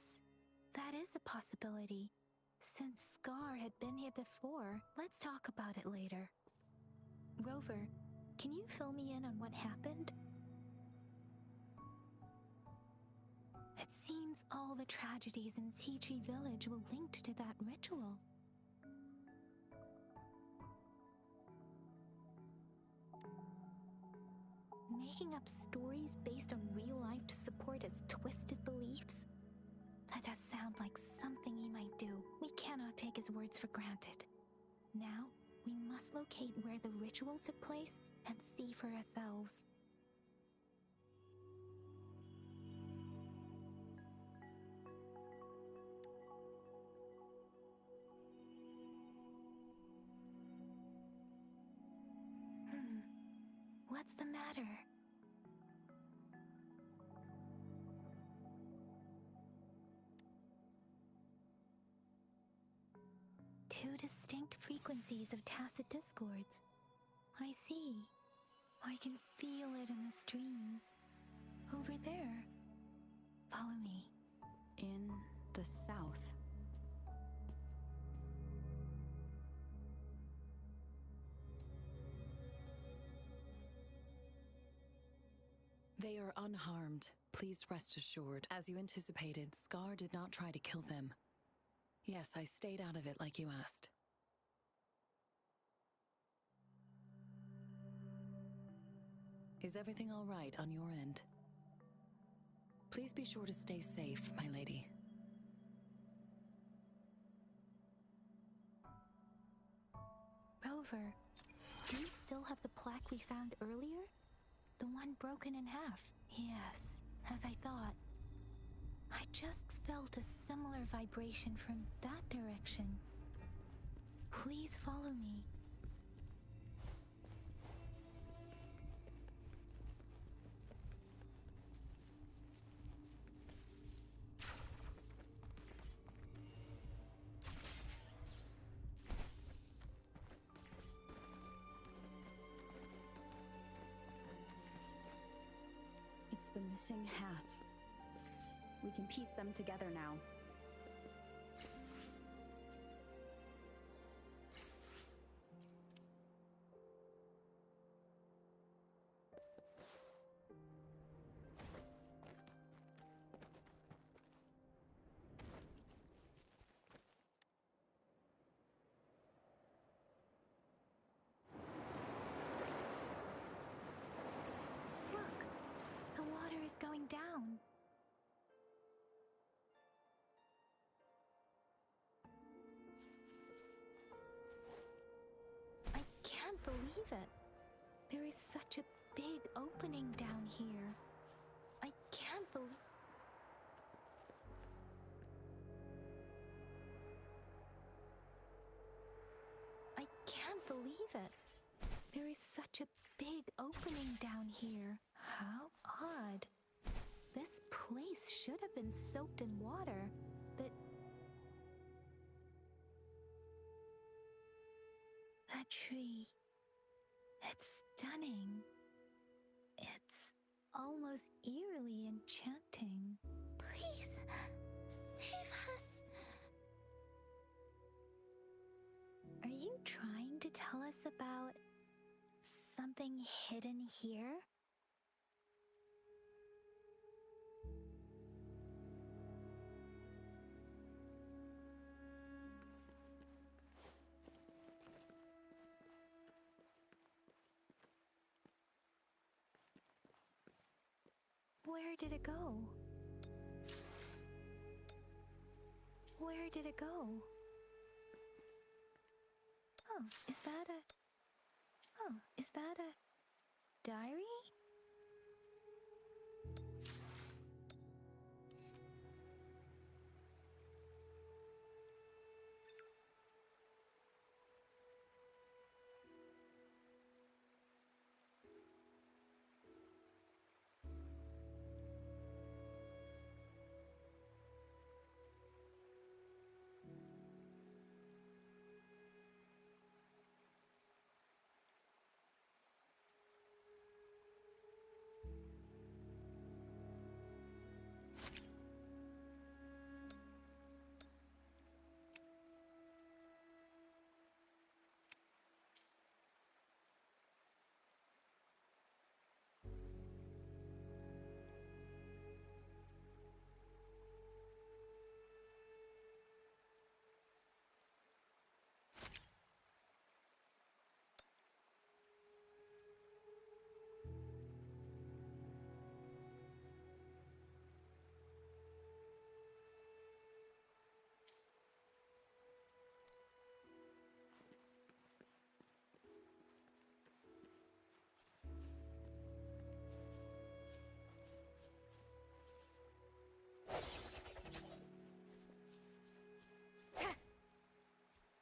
that is a possibility. Since Scar had been here before, let's talk about it later. Rover, can you fill me in on what happened? It seems all the tragedies in Tea Tree Village were linked to that ritual. Making up stories based on real life to support its twisted beliefs? That does sound like something he might do. We cannot take his words for granted. Now, we must locate where the ritual took place and see for ourselves. What's the matter? Two distinct frequencies of tacit discords. I see. I can feel it in the streams. Over there. Follow me. In the south. They are unharmed. Please rest assured. As you anticipated, Scar did not try to kill them. Yes, I stayed out of it like you asked. Is everything all right on your end? Please be sure to stay safe, my lady. Rover, do you still have the plaque we found earlier? The one broken in half. Yes, as I thought. I just felt a similar vibration from that direction. Please follow me. It's the missing half. We can piece them together now. Look, the water is going down. I can't believe it. There is such a big opening down here. I can't believe... I can't believe it. There is such a big opening down here. How odd. This place should have been soaked in water, but... That tree... It's stunning. It's almost eerily enchanting. Please, save us. Are you trying to tell us about something hidden here? Where did it go? Where did it go? Oh, is that a... Oh, is that a diary?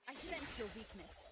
I sense your weakness.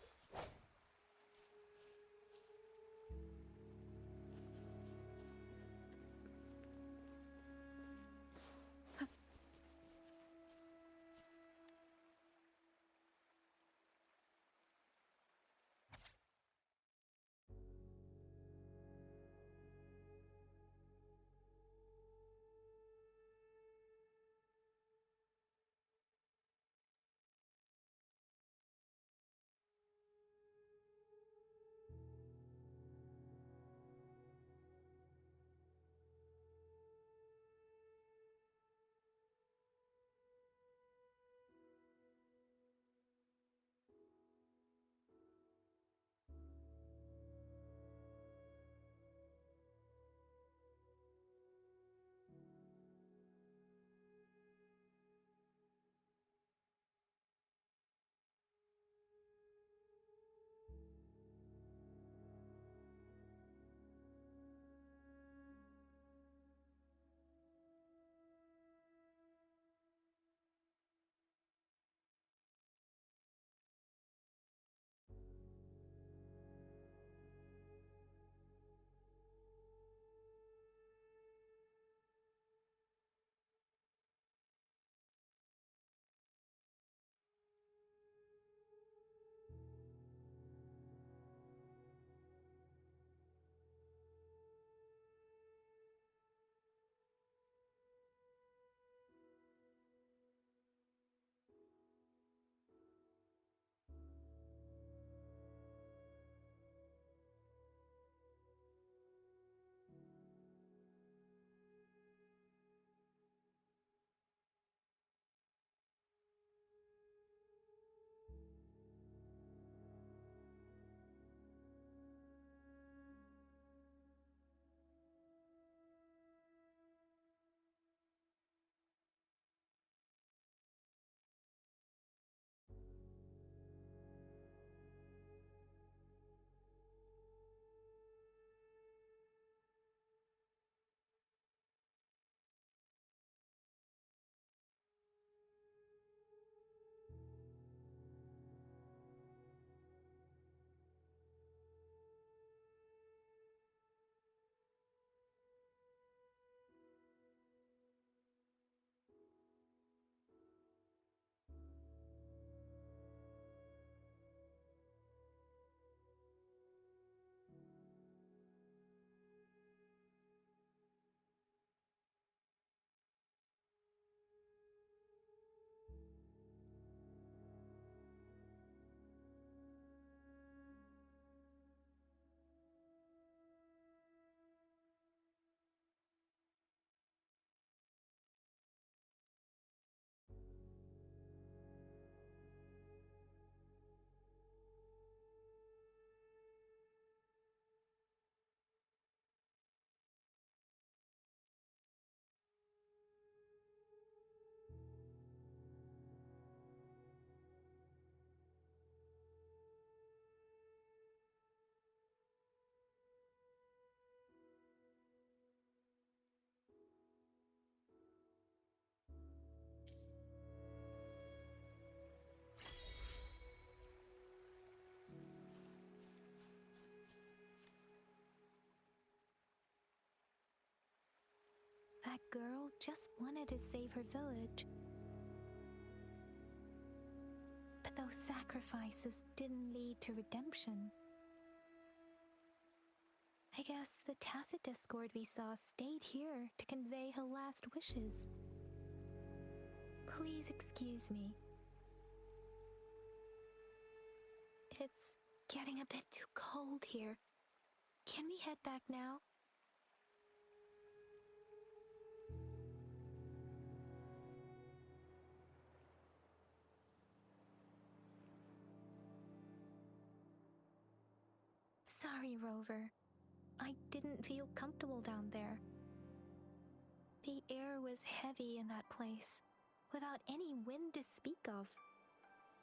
That girl just wanted to save her village. But those sacrifices didn't lead to redemption. I guess the tacit discord we saw stayed here to convey her last wishes. Please excuse me. It's getting a bit too cold here. Can we head back now? Sorry, Rover. I didn't feel comfortable down there. The air was heavy in that place, without any wind to speak of.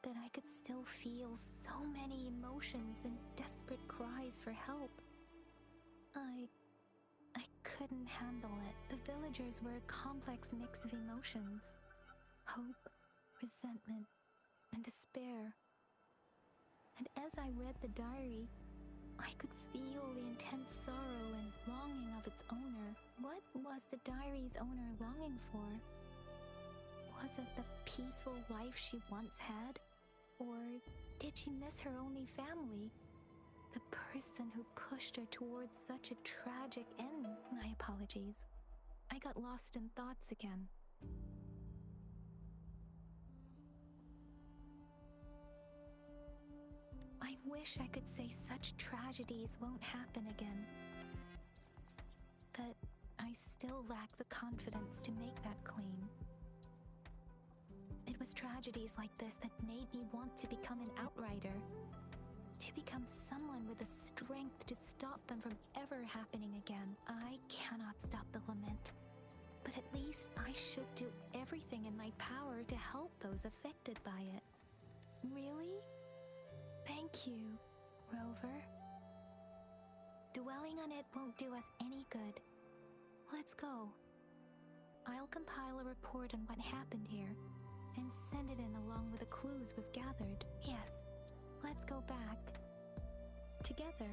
But I could still feel so many emotions and desperate cries for help. I couldn't handle it. The villagers were a complex mix of emotions. Hope, resentment, and despair. And as I read the diary, I could feel the intense sorrow and longing of its owner. What was the diary's owner longing for? Was it the peaceful life she once had? Or did she miss her only family? The person who pushed her towards such a tragic end? My apologies. I got lost in thoughts again. I wish I could say such tragedies won't happen again. But I still lack the confidence to make that claim. It was tragedies like this that made me want to become an outrider. To become someone with the strength to stop them from ever happening again. I cannot stop the lament. But at least I should do everything in my power to help those affected by it. Really? Thank you, Rover. Dwelling on it won't do us any good. Let's go. I'll compile a report on what happened here and send it in along with the clues we've gathered. Yes, let's go back. Together.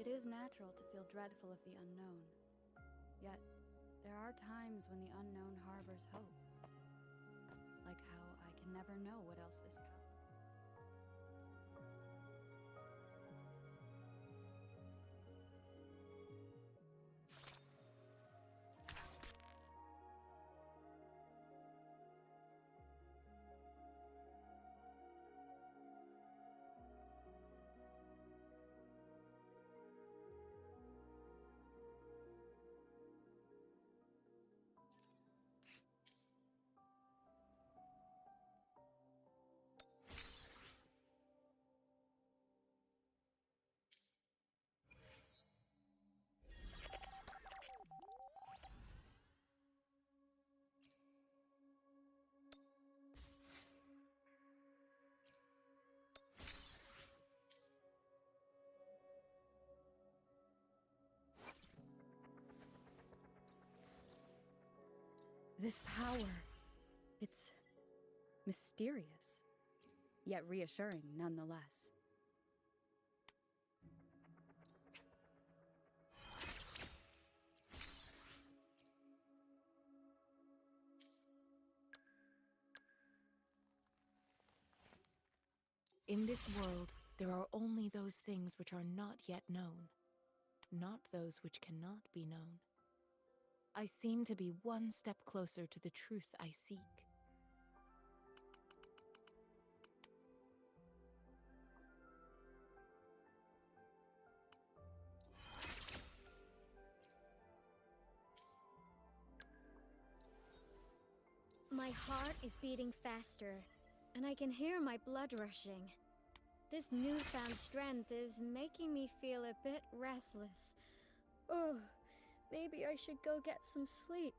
It is natural to feel dreadful of the unknown. Yet, there are times when the unknown harbors hope. Like how I can never know what else this power. This power, it's mysterious, yet reassuring nonetheless. In this world, there are only those things which are not yet known, not those which cannot be known. I seem to be one step closer to the truth I seek. My heart is beating faster, and I can hear my blood rushing. This newfound strength is making me feel a bit restless. Oh, maybe I should go get some sleep.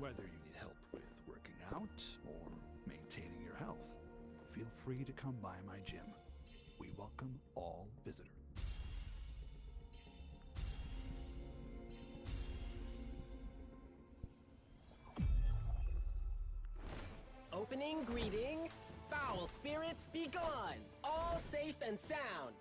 Whether you need help with working out or maintaining your health, feel free to come by my gym. We welcome all visitors. Opening greeting, foul spirits be gone, all safe and sound.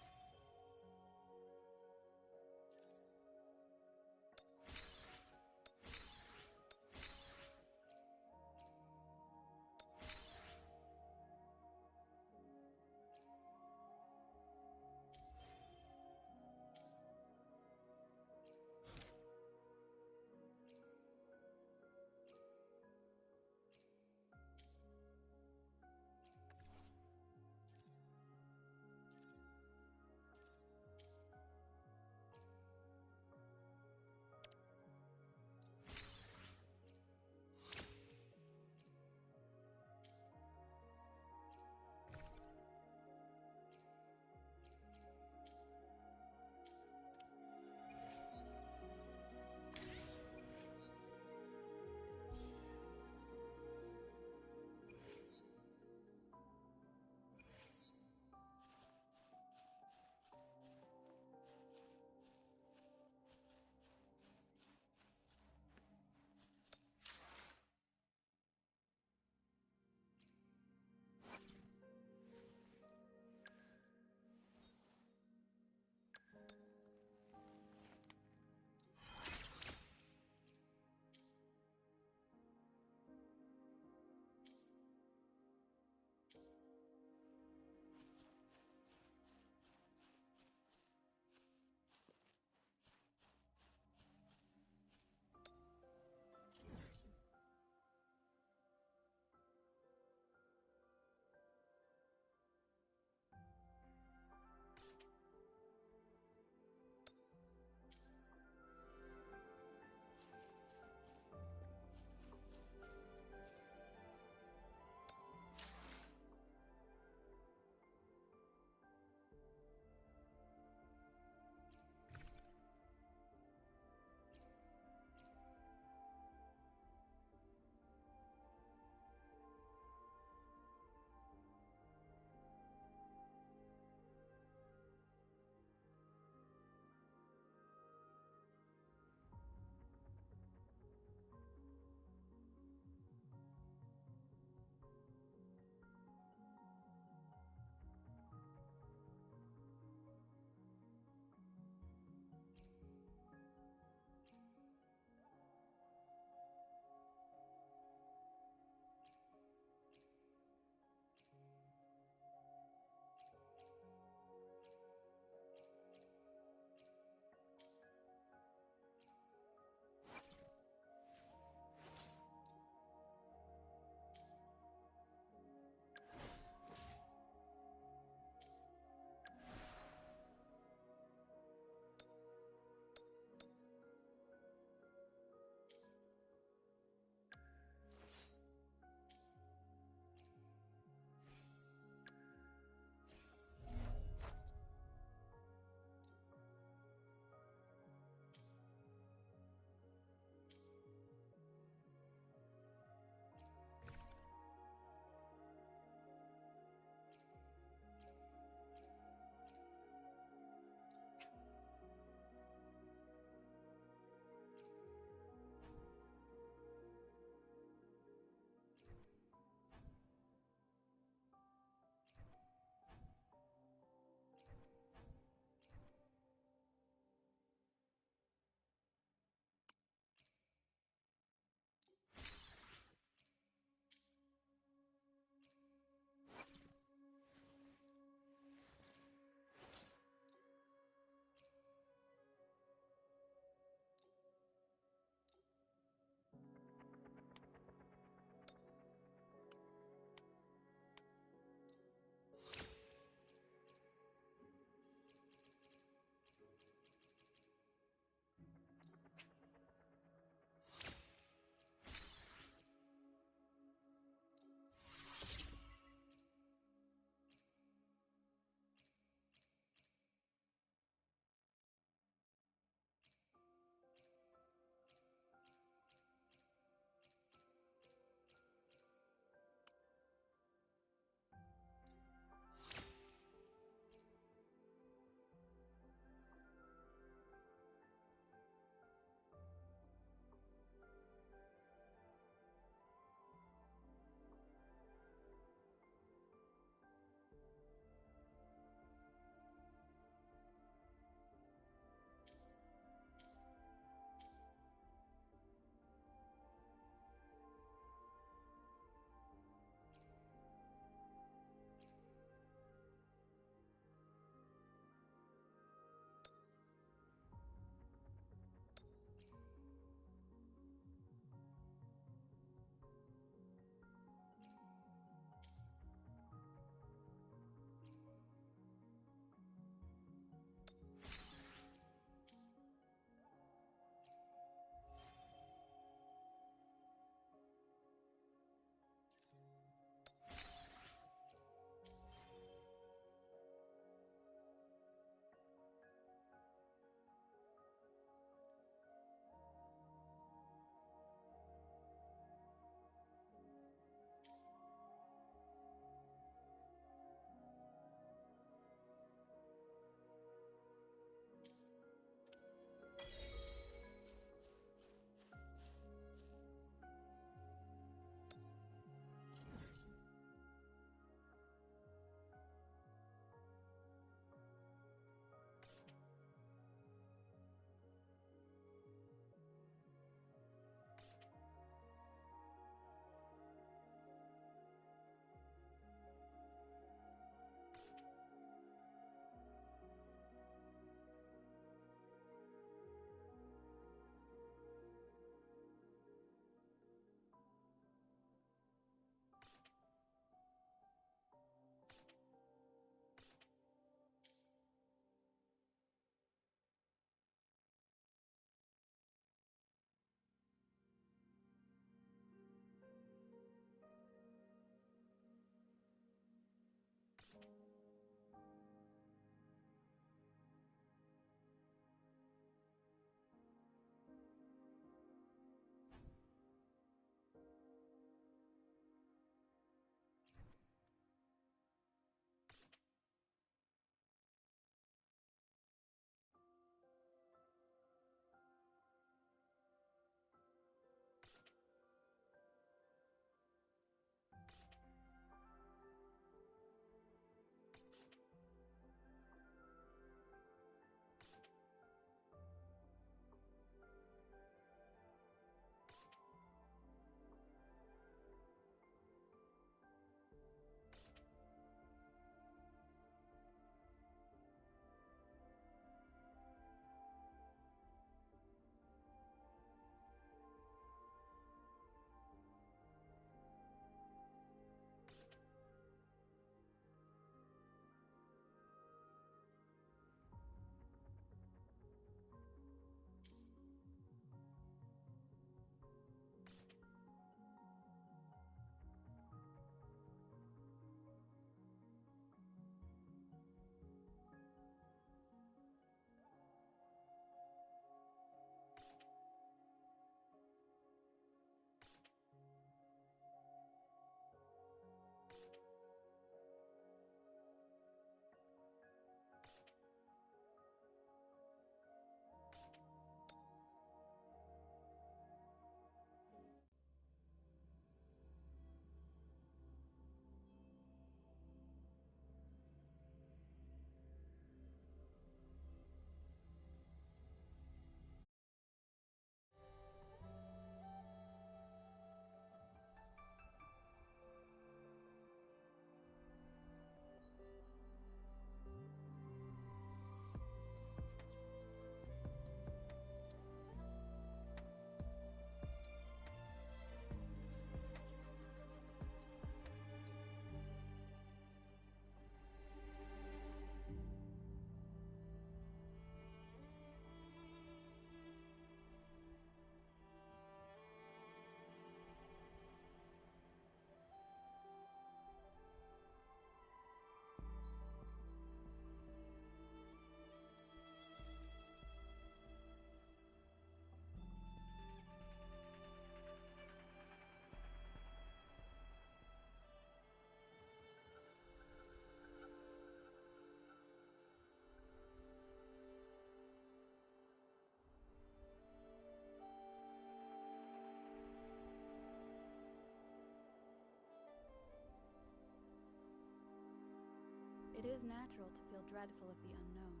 is natural to feel dreadful of the unknown.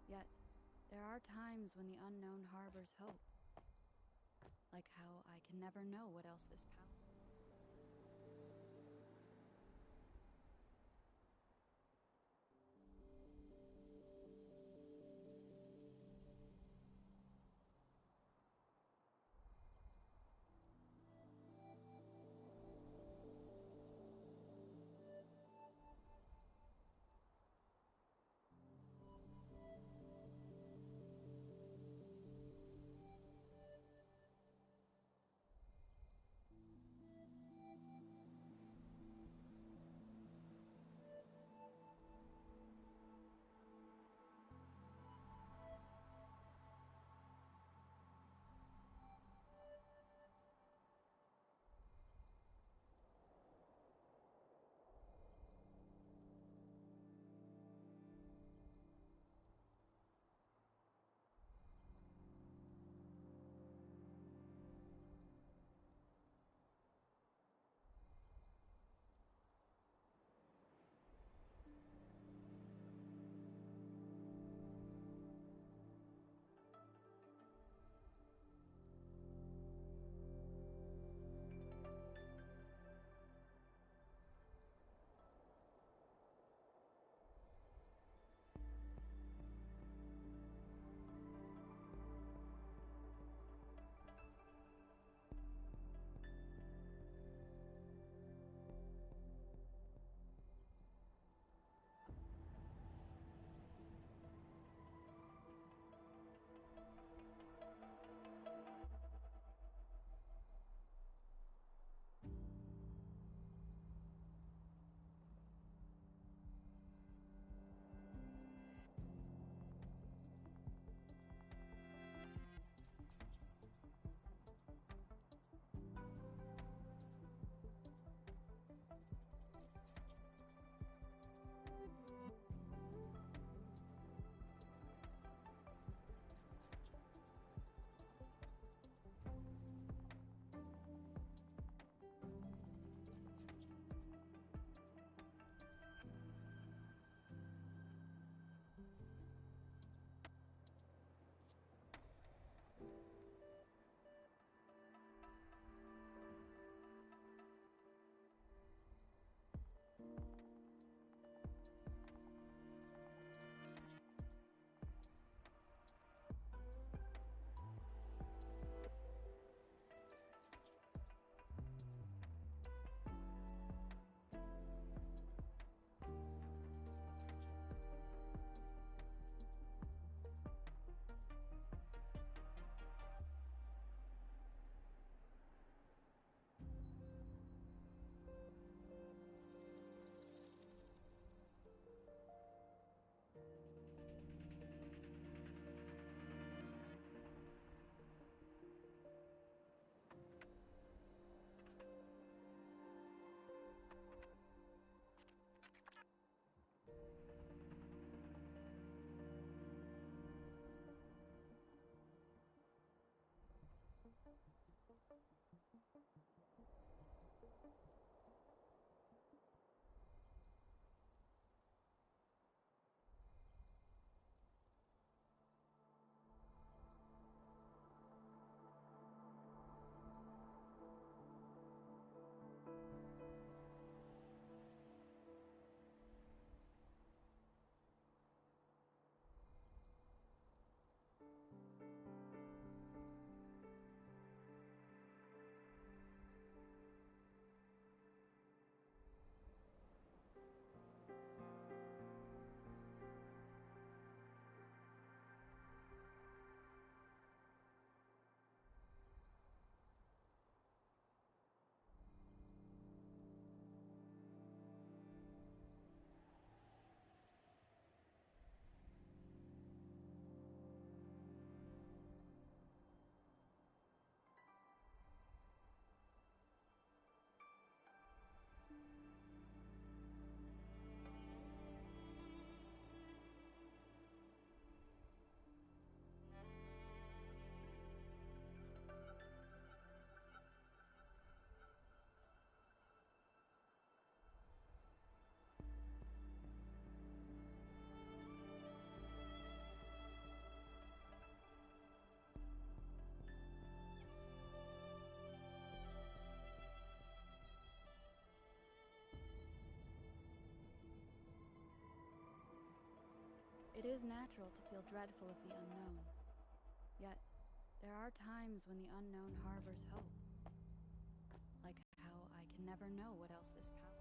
Yet, there are times when the unknown harbors hope. Like how I can never know what else this power. It is natural to feel dreadful of the unknown. Yet, there are times when the unknown harbors hope. Like how I can never know what else this power